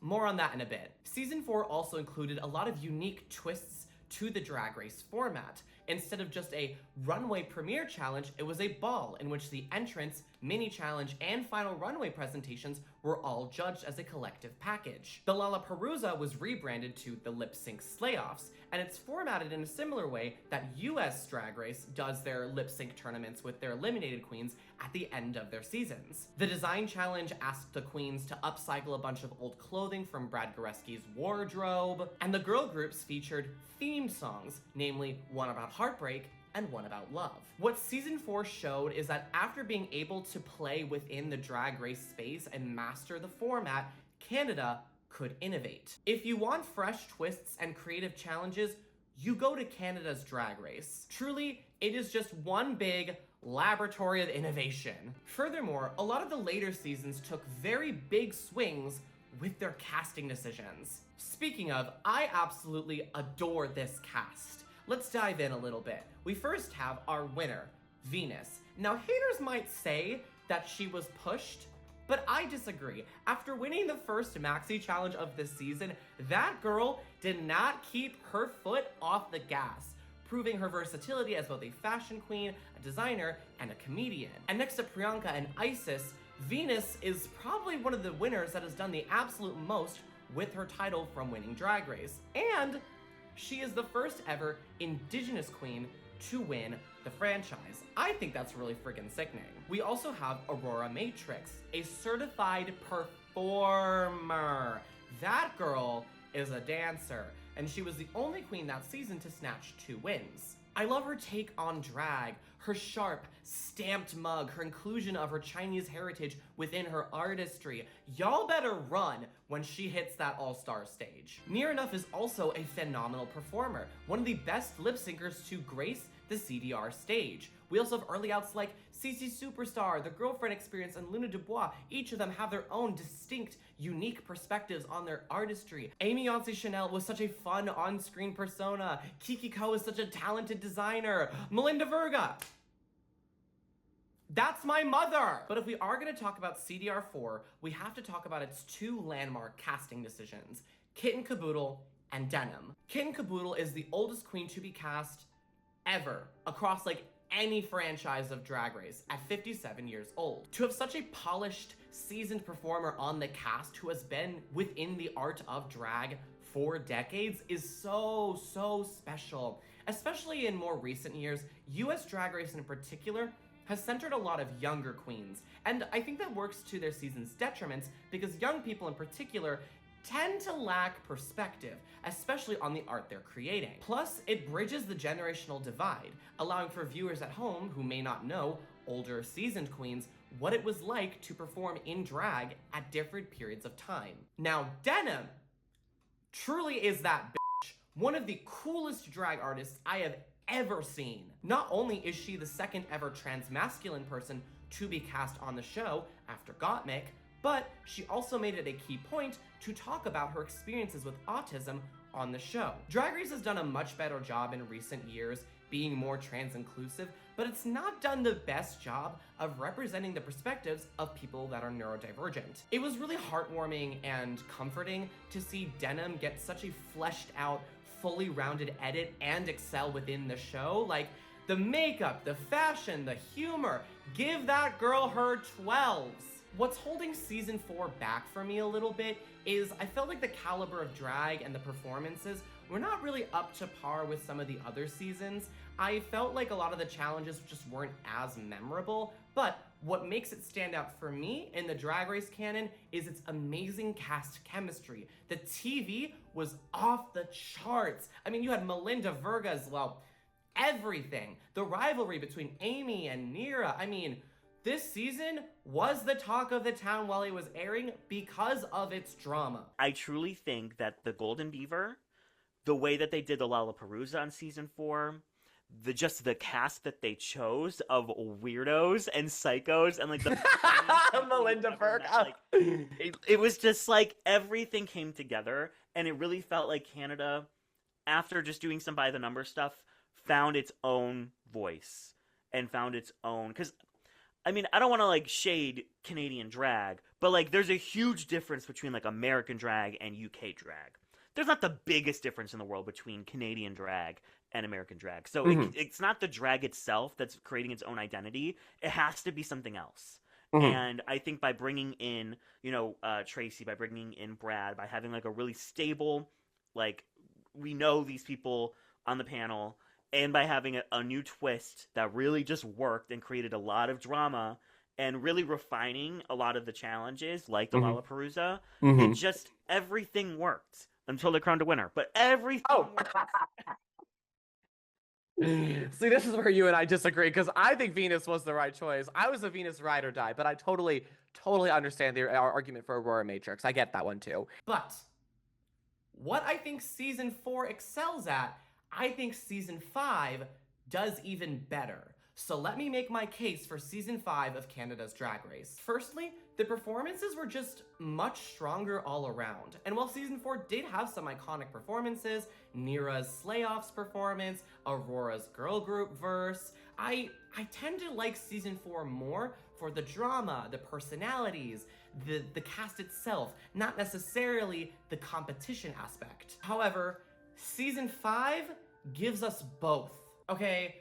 More on that in a bit. Season 4 also included a lot of unique twists to the Drag Race format. Instead of just a runway premiere challenge, it was a ball in which the entrance, mini challenge, and final runway presentations were all judged as a collective package. The Lollapalooza was rebranded to the Lip Sync Slayoffs, and it's formatted in a similar way that US Drag Race does their lip sync tournaments with their eliminated queens at the end of their seasons. The design challenge asked the queens to upcycle a bunch of old clothing from Brad Goreski's wardrobe, and the girl groups featured themed songs, namely one about heartbreak and one about love. What season 4 showed is that after being able to play within the Drag Race space and master the format, Canada could innovate. If you want fresh twists and creative challenges, you go to Canada's Drag Race. Truly, it is just one big laboratory of innovation. Furthermore, a lot of the later seasons took very big swings with their casting decisions. Speaking of, I absolutely adore this cast. Let's dive in a little bit. We first have our winner, Venus. Now, haters might say that she was pushed, but I disagree. After winning the first maxi challenge of this season, that girl did not keep her foot off the gas, proving her versatility as both a fashion queen, a designer, and a comedian. And next to Priyanka and Isis, Venus is probably one of the winners that has done the absolute most with her title from winning Drag Race. And she is the first ever Indigenous queen to win the franchise. I think that's really friggin' sickening. We also have Aurora Matrix, a certified performer. That girl is a dancer, and she was the only queen that season to snatch 2 wins. I love her take on drag, her sharp, stamped mug, her inclusion of her Chinese heritage within her artistry. Y'all better run when she hits that all-star stage. Near Enough is also a phenomenal performer, one of the best lip syncers to grace the CDR stage. We also have early outs like CC Superstar, The Girlfriend Experience, and Luna Dubois. Each of them have their own distinct, unique perspectives on their artistry. Amy Yonsei Chanel was such a fun on-screen persona. Kiki Ko is such a talented designer. Melinda Verga, that's my mother! But if we are gonna talk about CDR4, we have to talk about its 2 landmark casting decisions, Kitten Caboodle and Denim. Kitten Caboodle is the oldest queen to be cast ever across like any franchise of Drag Race at 57 years old. To have such a polished, seasoned performer on the cast who has been within the art of drag for decades is so special. Especially in more recent years, US Drag Race in particular has centered a lot of younger queens, and I think that works to their season's detriments because young people in particular tend to lack perspective, especially on the art they're creating. Plus, it bridges the generational divide, allowing for viewers at home who may not know older seasoned queens what it was like to perform in drag at different periods of time. Now, Denim truly is that bitch. One of the coolest drag artists I have ever seen. Not only is she the second ever trans masculine person to be cast on the show after Gottmik, but she also made it a key point to talk about her experiences with autism on the show. Drag Race has done a much better job in recent years being more trans inclusive, but it's not done the best job of representing the perspectives of people that are neurodivergent. It was really heartwarming and comforting to see Denim get such a fleshed out, fully rounded edit and excel within the show. Like, the makeup, the fashion, the humor, give that girl her 12s. What's holding season 4 back for me a little bit is I felt like the caliber of drag and the performances were not really up to par with some of the other seasons. I felt like a lot of the challenges just weren't as memorable, but what makes it stand out for me in the Drag Race canon is its amazing cast chemistry. The TV was off the charts. I mean, you had Melinda Verga's, well, everything. The rivalry between Amy and Nira. I mean, this season was the talk of the town while it was airing because of its drama. I truly think that the Golden Beaver, the way that they did the Lollapalooza on season 4, the cast that they chose of weirdos and psychos and like the Melinda Verga. It was just like everything came together, and it really felt like Canada, after just doing some by the number stuff, found its own voice and found its own, because I mean, I don't want to like shade Canadian drag, but like there's a huge difference between like American drag and UK drag. There's not the biggest difference in the world between Canadian drag and American drag. So it's not the drag itself that's creating its own identity. It has to be something else. And I think by bringing in, Tracy, by bringing in Brad, by having like a really stable, like we know these people on the panel, and by having a new twist that really just worked and created a lot of drama and really refining a lot of the challenges, like the Lollapalooza, it just, everything worked until they crowned a winner. But everything worked. See, this is where you and I disagree, because I think Venus was the right choice. I was a Venus ride or die, but I totally understand the argument for Aurora Matrix. I get that one too. But what I think season 4 excels at, I think season 5 does even better. So let me make my case for season 5 of Canada's Drag Race. Firstly, the performances were just much stronger all around. And while season 4 did have some iconic performances, Nira's Slay-Off's performance, Aurora's girl group verse, I tend to like season 4 more for the drama, the personalities, the cast itself, not necessarily the competition aspect. However, season 5 gives us both. Okay,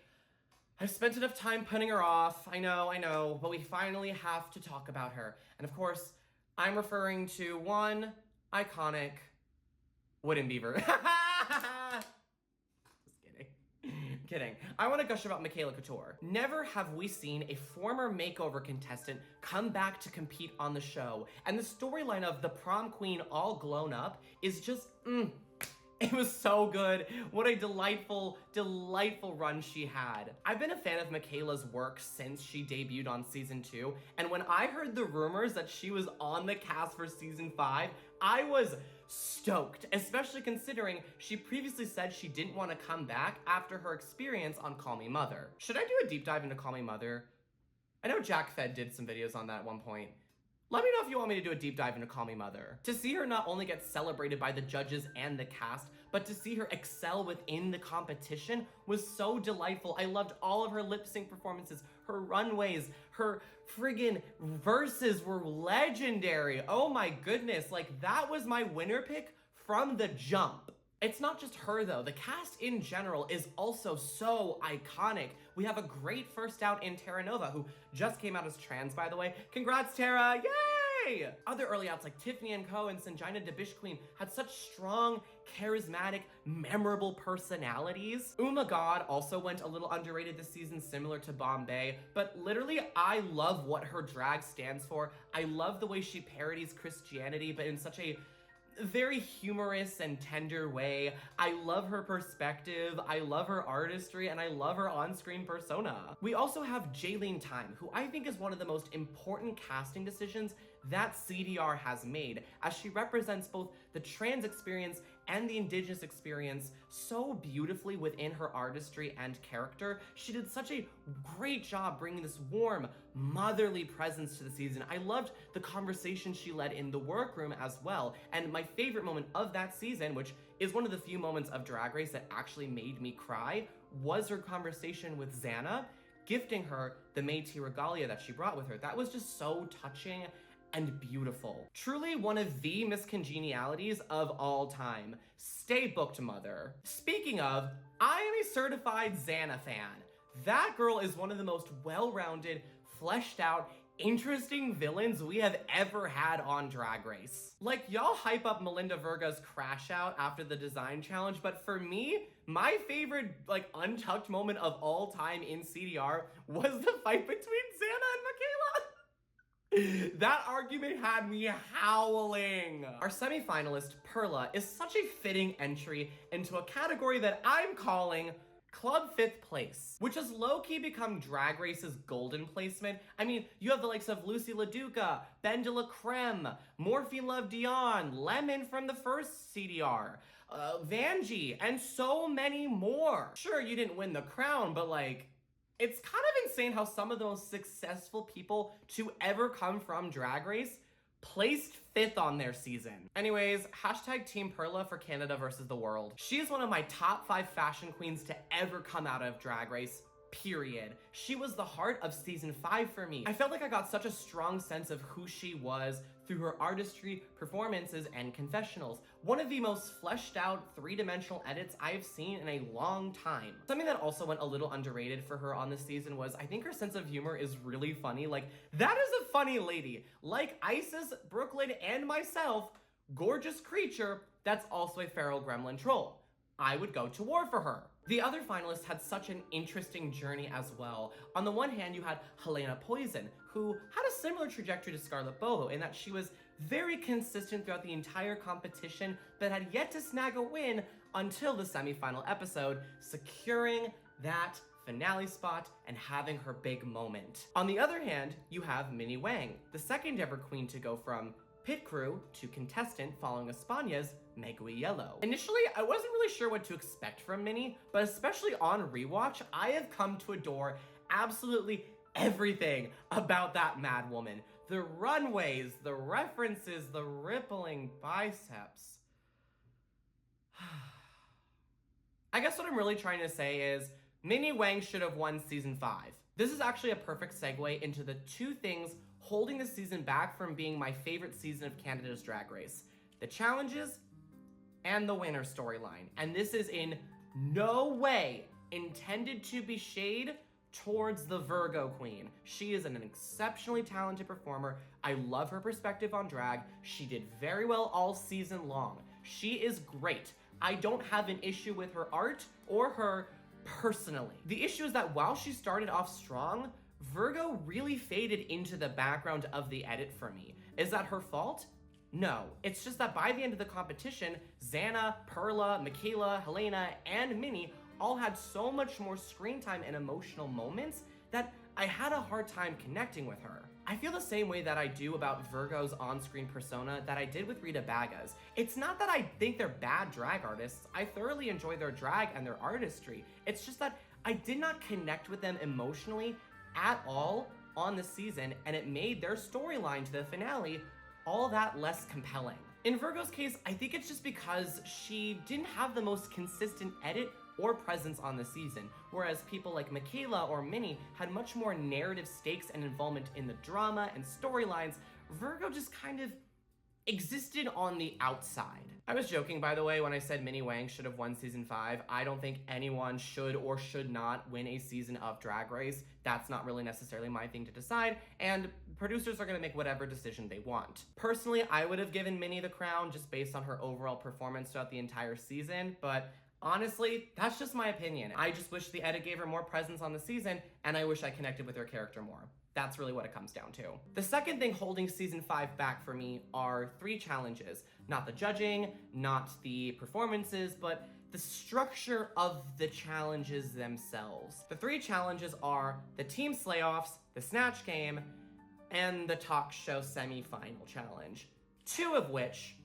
I've spent enough time putting her off, I know, but we finally have to talk about her. And of course, I'm referring to one iconic Wooden Beaver. Just kidding. I want to gush about Michaela Couture. Never have we seen a former makeover contestant come back to compete on the show. And the storyline of the prom queen all grown up is just, it was so good. What a delightful, delightful run she had. I've been a fan of Michaela's work since she debuted on season 2, and when I heard the rumors that she was on the cast for season 5, I was stoked, especially considering she previously said she didn't want to come back after her experience on Call Me Mother. Should I do a deep dive into Call Me Mother? I know Jack Fed did some videos on that at one point. Let me know if you want me to do a deep dive into Call Me Mother. To see her not only get celebrated by the judges and the cast, but to see her excel within the competition was so delightful. I loved all of her lip sync performances, her runways, her friggin' verses were legendary. Oh my goodness, like that was my winner pick from the jump. It's not just her though, the cast in general is also so iconic. We have a great first out in Terra Nova, who just came out as trans, by the way. Congrats, Terra, yay! Other early outs like Tiffany & Co. and Sanjina Debish Queen had such strong, charismatic, memorable personalities. Uma God also went a little underrated this season, similar to Bombay, but literally I love what her drag stands for. I love the way she parodies Christianity, but in such a very humorous and tender way. I love her perspective, I love her artistry, and I love her on-screen persona. We also have Jaylene Time, who I think is one of the most important casting decisions that CDR has made, as she represents both the trans experience and the indigenous experience so beautifully within her artistry and character. She did such a great job bringing this warm, motherly presence to the season. I loved the conversation she led in the workroom as well, and my favorite moment of that season, which is one of the few moments of Drag Race that actually made me cry, was her conversation with Xana, gifting her the Métis regalia that she brought with her. That was just so touching and beautiful. Truly one of the miscongenialities of all time. Stay booked, mother. Speaking of, I am a certified Xana fan. That girl is one of the most well-rounded, fleshed out, interesting villains we have ever had on Drag Race. Like, y'all hype up Melinda Verga's crash out after the design challenge, but for me, my favorite, like, untucked moment of all time in CDR was the fight between Xana and Michaela. That argument had me howling. Our semi-finalist, Perla, is such a fitting entry into a category that I'm calling Club 5th Place, which has low-key become Drag Race's golden placement. I mean, you have the likes of Lucy LaDuca, Ben de la Creme, Morphine Love Dion, Lemon from the first CDR, Vanjie, and so many more. Sure, you didn't win the crown, but like, it's kind of insane how some of the most successful people to ever come from Drag Race placed 5th on their season. Anyways, hashtag Team Perla for Canada versus the world. She is one of my top 5 fashion queens to ever come out of Drag Race, period. She was the heart of season 5 for me. I felt like I got such a strong sense of who she was through her artistry, performances, and confessionals. One of the most fleshed out 3-dimensional edits I have seen in a long time. Something that also went a little underrated for her on this season was, I think her sense of humor is really funny. Like, that is a funny lady. Like Isis, Brooklyn, and myself, gorgeous creature that's also a feral gremlin troll. I would go to war for her. The other finalists had such an interesting journey as well. On the one hand, you had Helena Poison, who had a similar trajectory to Scarlett Boho in that she was very consistent throughout the entire competition, but had yet to snag a win until the semi-final episode, securing that finale spot and having her big moment. On the other hand, you have Minnie Wang, the second ever queen to go from pit crew to contestant following España's Megui Yellow. Initially, I wasn't really sure what to expect from Minnie, but especially on rewatch, I have come to adore absolutely everything about that mad woman. The runways, the references, the rippling biceps. I guess what I'm really trying to say is Minnie Wang should have won season 5. This is actually a perfect segue into the 2 things holding the season back from being my favorite season of Canada's Drag Race: the challenges and the winner storyline. And this is in no way intended to be shade towards the Virgo Queen. She is an exceptionally talented performer. I love her perspective on drag. She did very well all season long. She is great. I don't have an issue with her art or her personally. The issue is that while she started off strong, Virgo really faded into the background of the edit for me. Is that her fault? No. It's just that by the end of the competition, Xana, Perla, Michaela, Helena, and Minnie all had so much more screen time and emotional moments that I had a hard time connecting with her. I feel the same way that I do about Virgo's on-screen persona that I did with Rita Baga's. It's not that I think they're bad drag artists. I thoroughly enjoy their drag and their artistry. It's just that I did not connect with them emotionally at all on the season, and it made their storyline to the finale all that less compelling. In Virgo's case, I think it's just because she didn't have the most consistent edit or presence on the season, whereas people like Michaela or Minnie had much more narrative stakes and involvement in the drama and storylines. Virgo just kind of existed on the outside. I was joking, by the way, when I said Minnie Wang should have won season 5. I don't think anyone should or should not win a season of Drag Race. That's not really necessarily my thing to decide, and producers are gonna make whatever decision they want. Personally, I would have given Minnie the crown just based on her overall performance throughout the entire season, but honestly, that's just my opinion. I just wish the edit gave her more presence on the season, and I wish I connected with her character more. That's really what it comes down to. The second thing holding season 5 back for me are 3 challenges. Not the judging, not the performances, but the structure of the challenges themselves. The 3 challenges are the team slay-offs, the snatch game, and the talk show semi-final challenge, 2 of which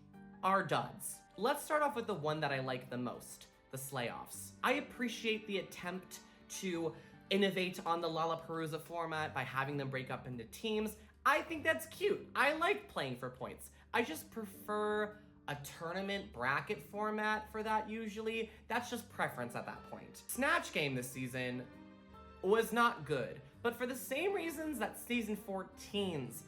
are duds. Let's start off with the one that I like the most, the slay-offs. I appreciate the attempt to innovate on the Lollapalooza format by having them break up into teams. I think that's cute. I like playing for points. I just prefer a tournament bracket format for that usually. That's just preference at that point. Snatch Game this season was not good, but for the same reasons that season 14's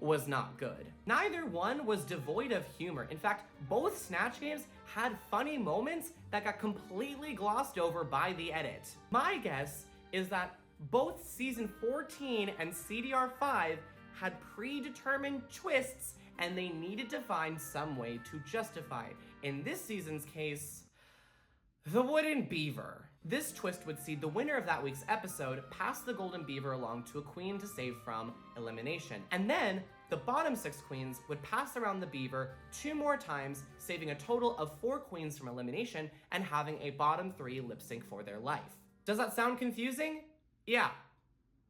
was not good. Neither one was devoid of humor. In fact, both Snatch Games had funny moments that got completely glossed over by the edit. My guess is that both season 14 and CDR5 had predetermined twists and they needed to find some way to justify. In this season's case, the Wooden Beaver. This twist would see the winner of that week's episode pass the Golden Beaver along to a queen to save from elimination. And then the bottom 6 queens would pass around the beaver 2 more times, saving a total of 4 queens from elimination and having a bottom 3 lip sync for their life. Does that sound confusing? Yeah,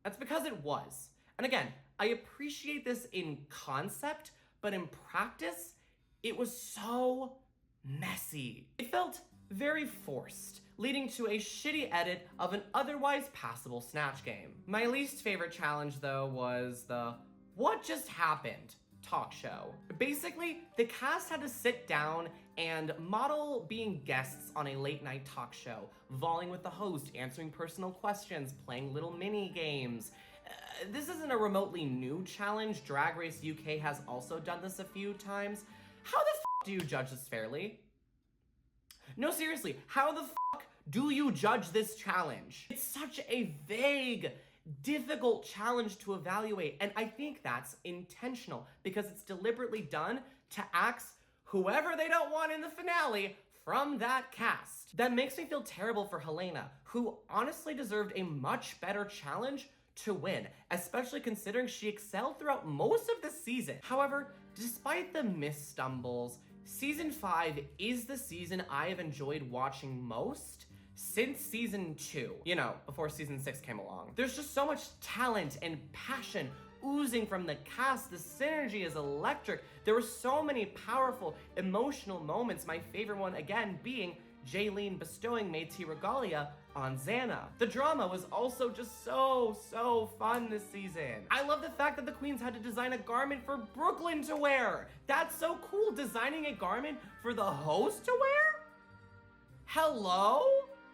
that's because it was. And again, I appreciate this in concept, but in practice, it was so messy. It felt very forced, leading to a shitty edit of an otherwise passable Snatch Game. My least favorite challenge, though, was the "What just happened?" talk show. Basically, the cast had to sit down and model being guests on a late night talk show, volleying with the host, answering personal questions, playing little mini games. This isn't a remotely new challenge. Drag Race UK has also done this a few times. How the f do you judge this fairly? No, seriously, how the f do you judge this challenge? It's such a vague, difficult challenge to evaluate, and I think that's intentional because it's deliberately done to axe whoever they don't want in the finale from that cast. That makes me feel terrible for Helena, who honestly deserved a much better challenge to win, especially considering she excelled throughout most of the season. However, despite the misstumbles, season 5 is the season I have enjoyed watching most since season 2, you know, before season 6 came along. There's just so much talent and passion oozing from the cast. The synergy is electric. There were so many powerful, emotional moments, my favorite one again being Jaylene bestowing Métis Regalia on Xana. The drama was also just so fun this season. I love the fact that the queens had to design a garment for Brooklyn to wear. That's so cool, designing a garment for the host to wear? Hello?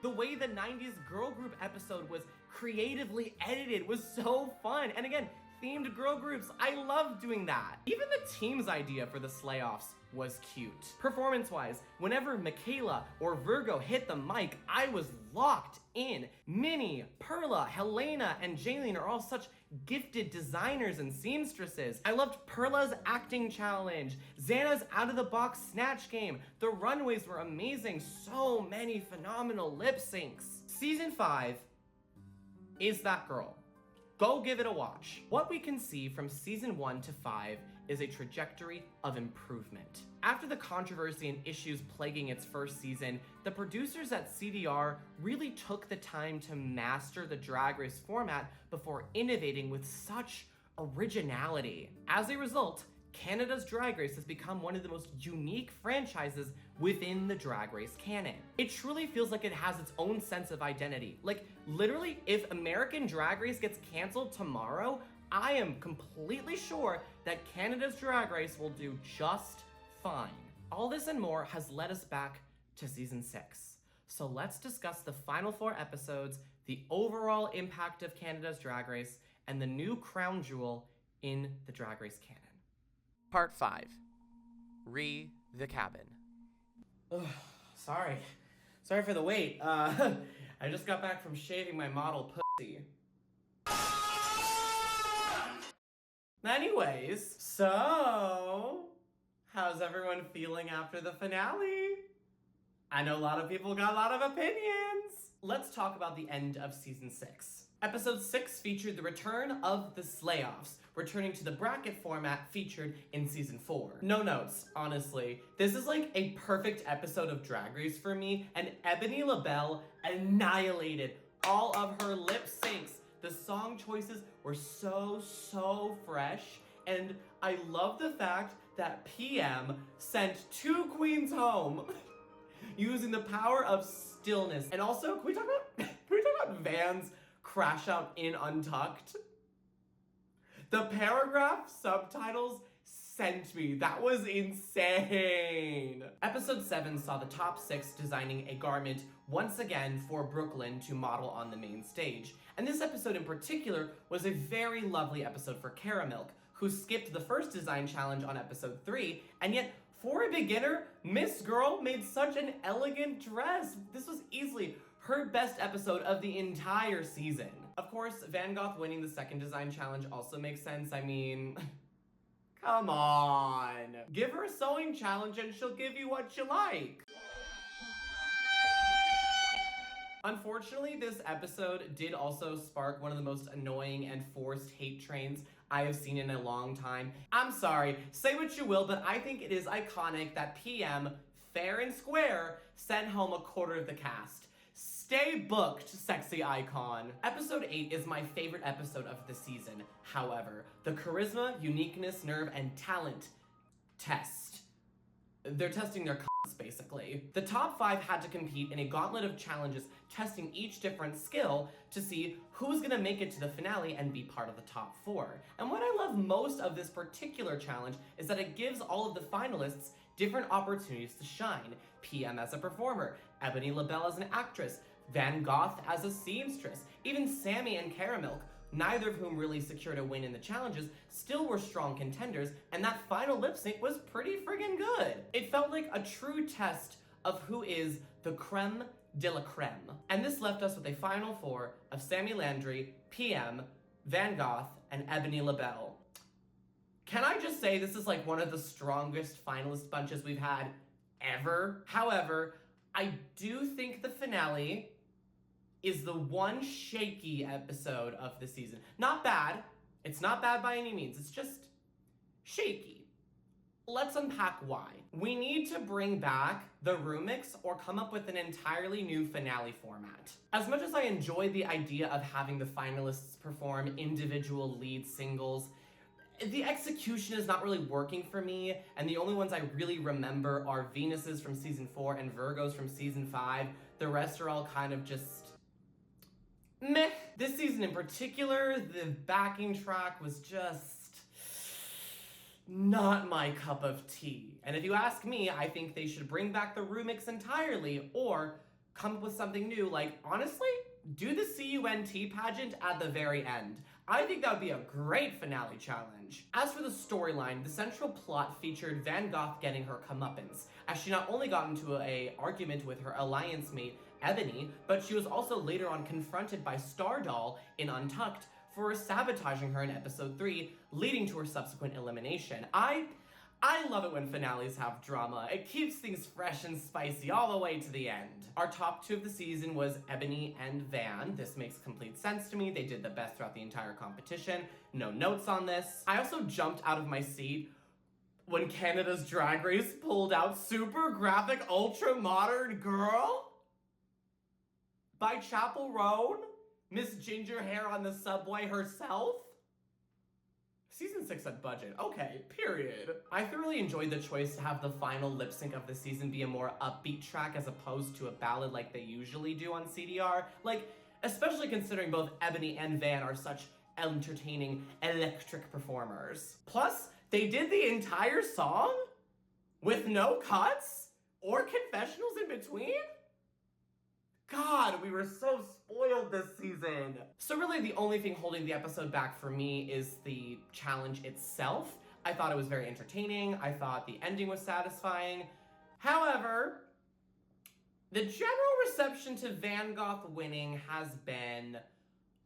The way the 90s girl group episode was creatively edited was so fun. And again, themed girl groups, I love doing that. Even the team's idea for the slay-offs was cute. Performance-wise, whenever Michaela or Virgo hit the mic, I was locked in. Minnie, Perla, Helena, and Jaylene are all such gifted designers and seamstresses. I loved Perla's acting challenge, Xana's out-of-the-box snatch game. The runways were amazing. So many phenomenal lip syncs. Season 5 is that girl. Go give it a watch. What we can see from season 1 to 5 is a trajectory of improvement. After the controversy and issues plaguing its first season, the producers at CDR really took the time to master the Drag Race format before innovating with such originality. As a result, Canada's Drag Race has become one of the most unique franchises within the Drag Race canon. It truly feels like it has its own sense of identity. Like, literally, if American Drag Race gets canceled tomorrow, I am completely sure that Canada's Drag Race will do just fine. All this and more has led us back to season 6. So let's discuss the final 4 episodes, the overall impact of Canada's Drag Race, and the new crown jewel in the Drag Race canon. Part 5. The Cabin. Ugh, sorry for the wait. I just got back from shaving my model pussy. Anyways, so how's everyone feeling after the finale? I know a lot of people got a lot of opinions. Let's talk about the end of season 6. Episode 6 featured the return of the Slayoffs, returning to the bracket format featured in season 4. No notes, honestly. This is like a perfect episode of Drag Race for me, and Ebony LaBelle annihilated all of her lip syncs. The song choices were so fresh, and I love the fact that PM sent 2 queens home using the power of stillness. And also, can we talk about Van's crash out in Untucked? The paragraph subtitles sent me. That was insane. Episode 7 saw the top 6 designing a garment once again for Brooklyn to model on the main stage. And this episode in particular was a very lovely episode for Caramilk, who skipped the first design challenge on episode 3, and yet for a beginner, Miss Girl made such an elegant dress. This was easily her best episode of the entire season. Of course, Van Gogh winning the second design challenge also makes sense. I mean, come on. Give her a sewing challenge and she'll give you what you like. Unfortunately, this episode did also spark one of the most annoying and forced hate trains I have seen in a long time. I'm sorry, say what you will, but I think it is iconic that PM, fair and square, sent home a quarter of the cast. Stay booked, sexy icon. Episode 8 is my favorite episode of the season. However, the charisma, uniqueness, nerve, and talent test. They're testing their basically. The top 5 had to compete in a gauntlet of challenges, testing each different skill to see who's gonna make it to the finale and be part of the top 4. And what I love most of this particular challenge is that it gives all of the finalists different opportunities to shine. PM as a performer, Ebony LaBelle as an actress, Van Gogh as a seamstress, even Sammy and Caramilk, neither of whom really secured a win in the challenges, still were strong contenders, and that final lip sync was pretty friggin' good. It felt like a true test of who is the creme de la creme. And this left us with a final 4 of Sammy Landry, PM, Van Gogh, and Ebony LaBelle. Can I just say this is like one of the strongest finalist bunches we've had ever? However, I do think the finale is the one shaky episode of the season. Not bad. It's not bad by any means. It's just shaky. Let's unpack why. We need to bring back the remix or come up with an entirely new finale format. As much as I enjoy the idea of having the finalists perform individual lead singles, the execution is not really working for me, and the only ones I really remember are Venus's from season 4 and Virgo's from season 5. The rest are all kind of just meh. This season in particular, the backing track was just not my cup of tea. And if you ask me, I think they should bring back the remix entirely or come up with something new. Like, honestly, do the CUNT pageant at the very end. I think that would be a great finale challenge. As for the storyline, the central plot featured Van Gogh getting her comeuppance, as she not only got into an argument with her alliance mate, Ebony, but she was also later on confronted by Stardoll in Untucked for sabotaging her in episode 3, leading to her subsequent elimination. I love it when finales have drama. It keeps things fresh and spicy all the way to the end. Our top 2 of the season was Ebony and Van. This makes complete sense to me. They did the best throughout the entire competition. No notes on this. I also jumped out of my seat when Canada's Drag Race pulled out Super Graphic Ultra Modern Girl by Chapel Roan, Miss Ginger Hair on the Subway herself. Season 6 had budget. Okay, period. I thoroughly enjoyed the choice to have the final lip sync of the season be a more upbeat track as opposed to a ballad like they usually do on CDR. Like, especially considering both Ebony and Van are such entertaining, electric performers. Plus, they did the entire song with no cuts or confessionals in between? God, we were so spoiled this season. So really the only thing holding the episode back for me is the challenge itself. I thought it was very entertaining. I thought the ending was satisfying. However, the general reception to Van Gogh winning has been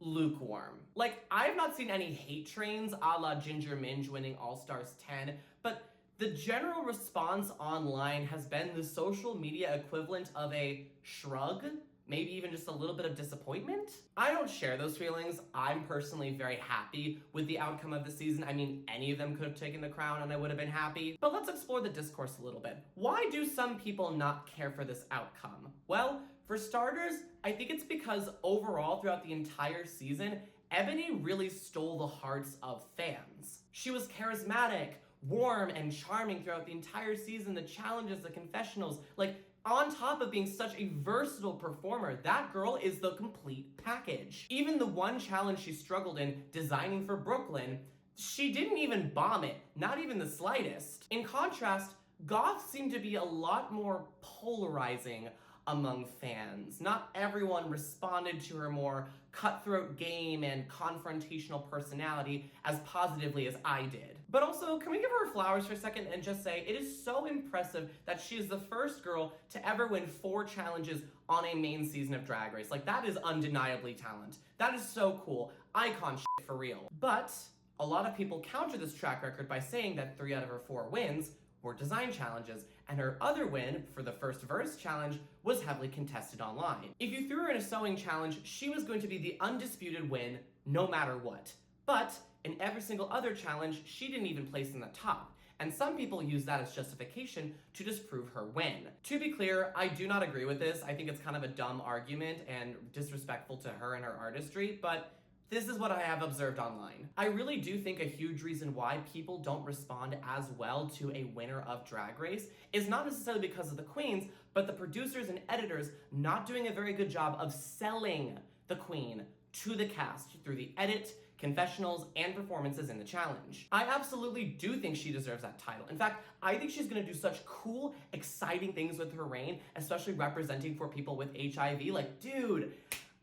lukewarm. Like, I've not seen any hate trains a la Ginger Minge winning All Stars 10, but the general response online has been the social media equivalent of a shrug. maybe even just a little bit of disappointment? I don't share those feelings. I'm personally very happy with the outcome of the season. I mean, any of them could have taken the crown and I would have been happy. But let's explore the discourse a little bit. Why do some people not care for this outcome? Well, for starters, I think it's because overall throughout the entire season, Ebony really stole the hearts of fans. She was charismatic, warm, and charming throughout the entire season. The challenges, the confessionals, like, on top of being such a versatile performer, that girl is the complete package. Even the one challenge she struggled in, designing for Brooklyn, she didn't even bomb it, not even the slightest. In contrast, Goth seemed to be a lot more polarizing among fans. Not everyone responded to her more cutthroat game and confrontational personality as positively as I did. But also, can we give her flowers for a second and just say it is so impressive that she is the first girl to ever win 4 challenges on a main season of Drag Race. Like, that is undeniably talent. That is so cool. Icon shit for real. But a lot of people counter this track record by saying that 3 out of her 4 wins were design challenges, and her other win for the first verse challenge was heavily contested online. If you threw her in a sewing challenge, she was going to be the undisputed win no matter what. But in every single other challenge, she didn't even place in the top, and some people use that as justification to disprove her win. To be clear, I do not agree with this. I think it's kind of a dumb argument and disrespectful to her and her artistry, but this is what I have observed online. I really do think a huge reason why people don't respond as well to a winner of Drag Race is not necessarily because of the queens, but the producers and editors not doing a very good job of selling the queen to the cast through the edit, confessionals, and performances in the challenge. I absolutely do think she deserves that title. In fact, I think she's gonna do such cool, exciting things with her reign, especially representing for people with HIV. Like, dude,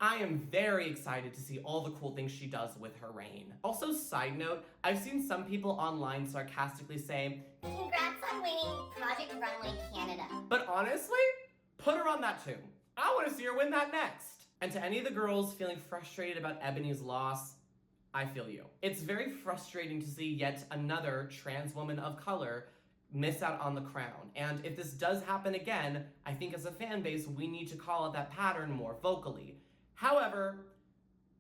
I am very excited to see all the cool things she does with her reign. Also, side note, I've seen some people online sarcastically say, Congrats on winning Project Runway Canada. but honestly, put her on that too. I want to see her win that next. And to any of the girls feeling frustrated about Ebony's loss, I feel you. It's very frustrating to see yet another trans woman of color miss out on the crown. And if this does happen again, I think as a fan base, we need to call out that pattern more vocally. However,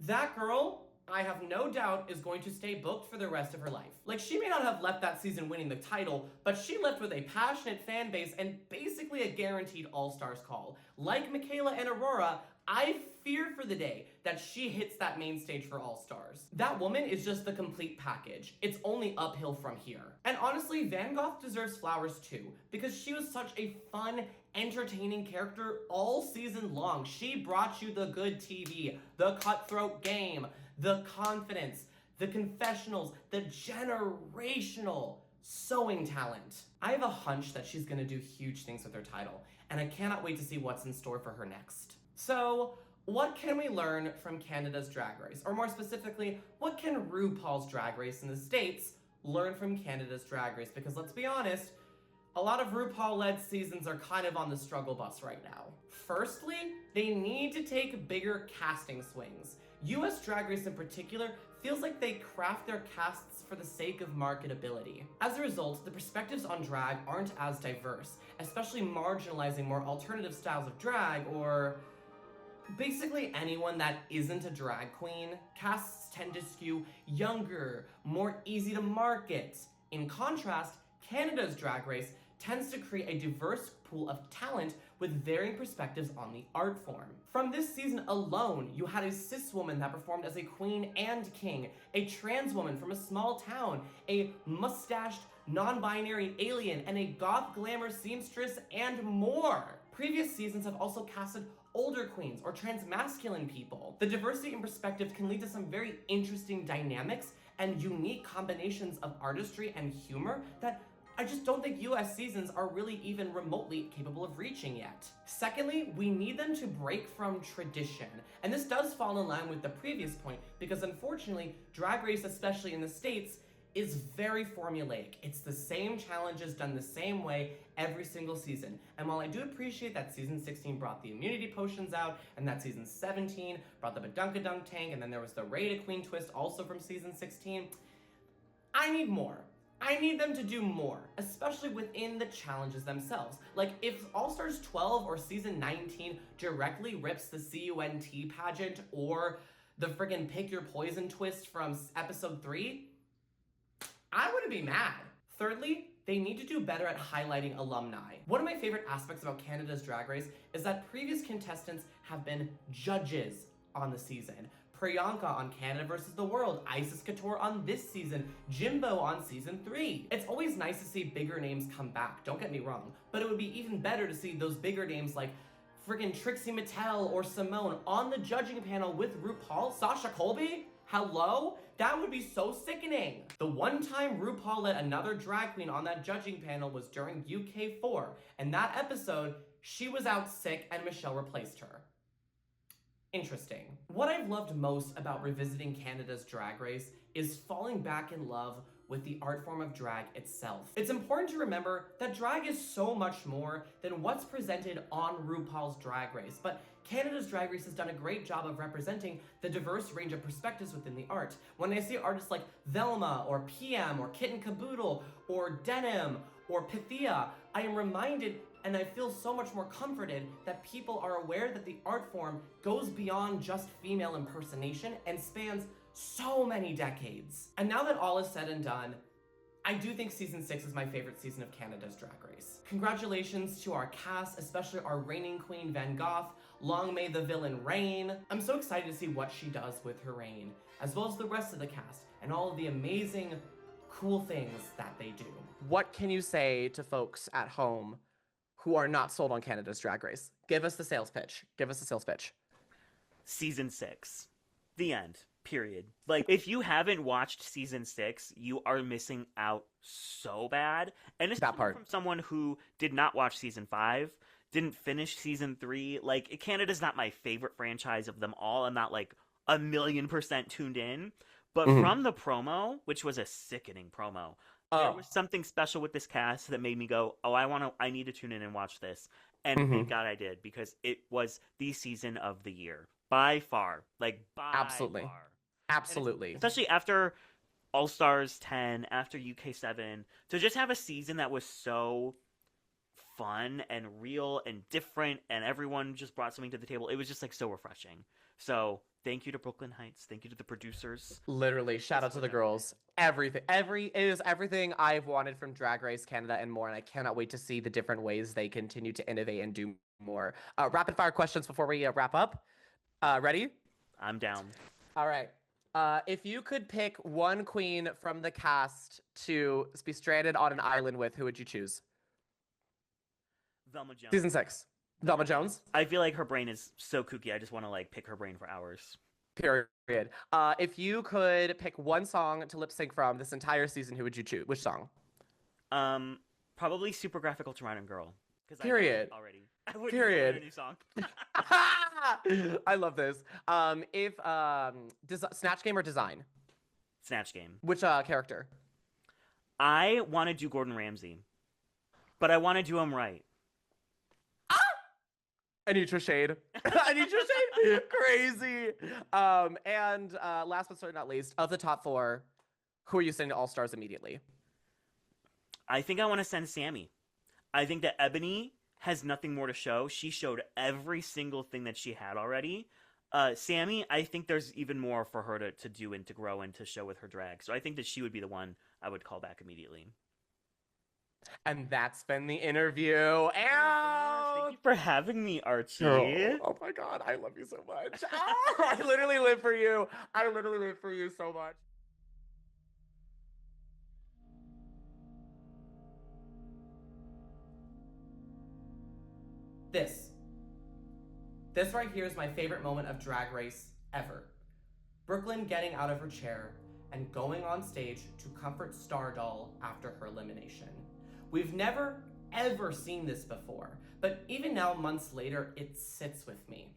that girl, I have no doubt, is going to stay booked for the rest of her life. Like, she may not have left that season winning the title, but she left with a passionate fan base and basically a guaranteed All-Stars call. Like Michaela and Aurora, I fear for the day that she hits that main stage for All-Stars. That woman is just the complete package. It's only uphill from here. And honestly, Van Gogh deserves flowers too, because she was such a fun, entertaining character all season long. She brought you the good TV, the cutthroat game, the confidence, the confessionals, the generational sewing talent. I have a hunch that she's gonna do huge things with her title, and I cannot wait to see what's in store for her next. So, what can we learn from Canada's Drag Race? Or more specifically, what can RuPaul's Drag Race in the States learn from Canada's Drag Race? Because let's be honest, a lot of RuPaul-led seasons are kind of on the struggle bus right now. Firstly, they need to take bigger casting swings. US Drag Race in particular feels like they craft their casts for the sake of marketability. As a result, the perspectives on drag aren't as diverse, especially marginalizing more alternative styles of drag, or basically anyone that isn't a drag queen. Casts tend to skew younger, more easy to market. In contrast, Canada's Drag Race tends to create a diverse pool of talent with varying perspectives on the art form. From this season alone, you had a cis woman that performed as a queen and king, a trans woman from a small town, a mustached, non-binary alien, and a goth glamour seamstress, and more. Previous seasons have also casted older queens or trans-masculine people. The diversity in perspective can lead to some very interesting dynamics and unique combinations of artistry and humor that I just don't think US seasons are really even remotely capable of reaching yet. Secondly, we need them to break from tradition. And this does fall in line with the previous point, because unfortunately, Drag Race, especially in the States, is very formulaic. It's the same challenges done the same way every single season. And while I do appreciate that season 16 brought the immunity potions out, and that season 17 brought the badunkadunk tank, and then there was the Raid a Queen twist also from season 16, I need more. I need them to do more, especially within the challenges themselves. Like, if All-Stars 12 or Season 19 directly rips the CUNT pageant or the friggin' Pick Your Poison twist from Episode 3, I wouldn't be mad. Thirdly, they need to do better at highlighting alumni. One of my favorite aspects about Canada's Drag Race is that previous contestants have been judges on the season. Priyanka on Canada vs. the World, Isis Couture on this season, Jimbo on Season 3. It's always nice to see bigger names come back, don't get me wrong, but it would be even better to see those bigger names like friggin' Trixie Mattel or Simone on the judging panel with RuPaul, Sasha Colby? Hello? That would be so sickening. The one time RuPaul let another drag queen on that judging panel was during UK4, and that episode, she was out sick and Michelle replaced her. Interesting. What I've loved most about revisiting Canada's Drag Race is falling back in love with the art form of drag itself. It's important to remember that drag is so much more than what's presented on RuPaul's Drag Race, but Canada's Drag Race has done a great job of representing the diverse range of perspectives within the art. When I see artists like Velma or PM or Kitten Caboodle or Denim or Pythia, I am reminded and I feel so much more comforted that people are aware that the art form goes beyond just female impersonation and spans so many decades. And now that all is said and done, I do think Season 6 is my favorite season of Canada's Drag Race. Congratulations to our cast, especially our reigning queen Van Gogh. Long may the villain reign. I'm so excited to see what she does with her reign, as well as the rest of the cast and all of the amazing, cool things that they do. What can you say to folks at home who are not sold on Canada's Drag Race? Give us the sales pitch. Give us the sales pitch. Season 6. The end. Period. Like, if you haven't watched Season 6, you are missing out so bad. And it's that part from someone who did not watch Season 5, didn't finish Season 3. Like, Canada's not my favorite franchise of them all. I'm not, like, 1,000,000% tuned in. But from the promo, which was a sickening promo, there was something special with this cast that made me go, oh, I need to tune in and watch this. And thank God I did, because it was the season of the year. By far. Like, by Absolutely. far. Absolutely. Especially after All-Stars 10, after UK7, to just have a season that was so fun and real and different, and everyone just brought something to the table. It was just, like, so refreshing. So, thank you to Brooklyn Heights. Thank you to the producers. Literally, shout out to the girls. Everything. It is everything I've wanted from Drag Race Canada and more, and I cannot wait to see the different ways they continue to innovate and do more. Rapid fire questions before we wrap up. Ready? I'm down. All right. If you could pick one queen from the cast to be stranded on an island with, who would you choose? Velma Jones. Season 6. Velma Jones? I feel like her brain is so kooky. I just want to, like, pick her brain for hours. Period. If you could pick one song to lip sync from this entire season, who would you choose? Which song? Probably Super Graphical Toronto Girl. Period. I already. I wouldn't Period. a new song. I love this. If Snatch Game or Design? Snatch Game. Which character? I want to do Gordon Ramsay, but I want to do him right. Anitra Shade. Anitra Shade. Crazy. And last but certainly not least, of the top 4, who are you sending to All Stars immediately? I think I want to send Sammy. I think that Ebony has nothing more to show. She showed every single thing that she had already. Sammy, I think there's even more for her to do and to grow and to show with her drag. So I think that she would be the one I would call back immediately. And that's been the interview. Thank you for having me, Archie. Oh my God, I love you so much. I literally live for you. I literally live for you so much. This right here is my favorite moment of Drag Race ever. Brooklyn getting out of her chair and going on stage to comfort Stardoll after her elimination. We've never, ever seen this before, but even now, months later, it sits with me.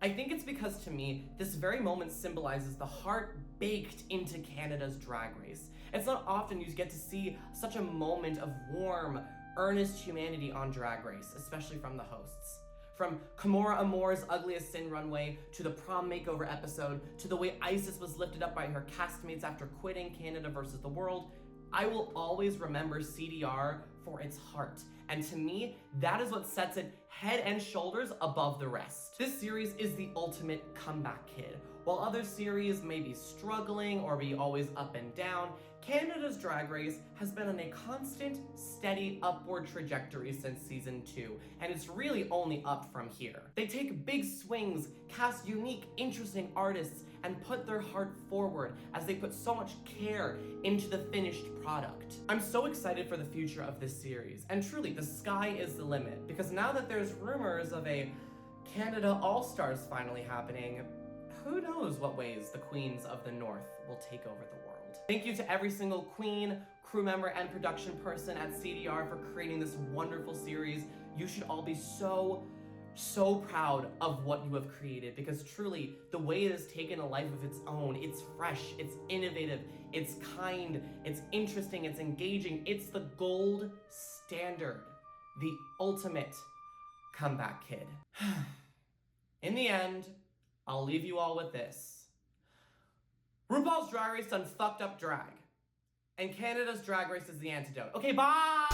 I think it's because, to me, this very moment symbolizes the heart baked into Canada's Drag Race. It's not often you get to see such a moment of warm, earnest humanity on Drag Race, especially from the hosts. From Kimora Amour's Ugliest Sin runway, to the prom makeover episode, to the way Isis was lifted up by her castmates after quitting Canada vs. the World, I will always remember CDR for its heart. And to me, that is what sets it head and shoulders above the rest. This series is the ultimate comeback kid. While other series may be struggling or be always up and down, Canada's Drag Race has been on a constant, steady upward trajectory since season 2, and it's really only up from here. They take big swings, cast unique, interesting artists, and put their heart forward as they put so much care into the finished product. I'm so excited for the future of this series, and truly, the sky is the limit, because now that there's rumors of a Canada All-Stars finally happening, who knows what ways the Queens of the North will take over the world. Thank you to every single queen, crew member, and production person at CDR for creating this wonderful series. You should all be so proud of what you have created, because truly, the way it has taken a life of its own, it's fresh, it's innovative, it's kind, it's interesting, it's engaging, it's the gold standard, the ultimate comeback kid. In the end, I'll leave you all with this. RuPaul's Drag Race done fucked up drag, and Canada's Drag Race is the antidote. Okay, bye!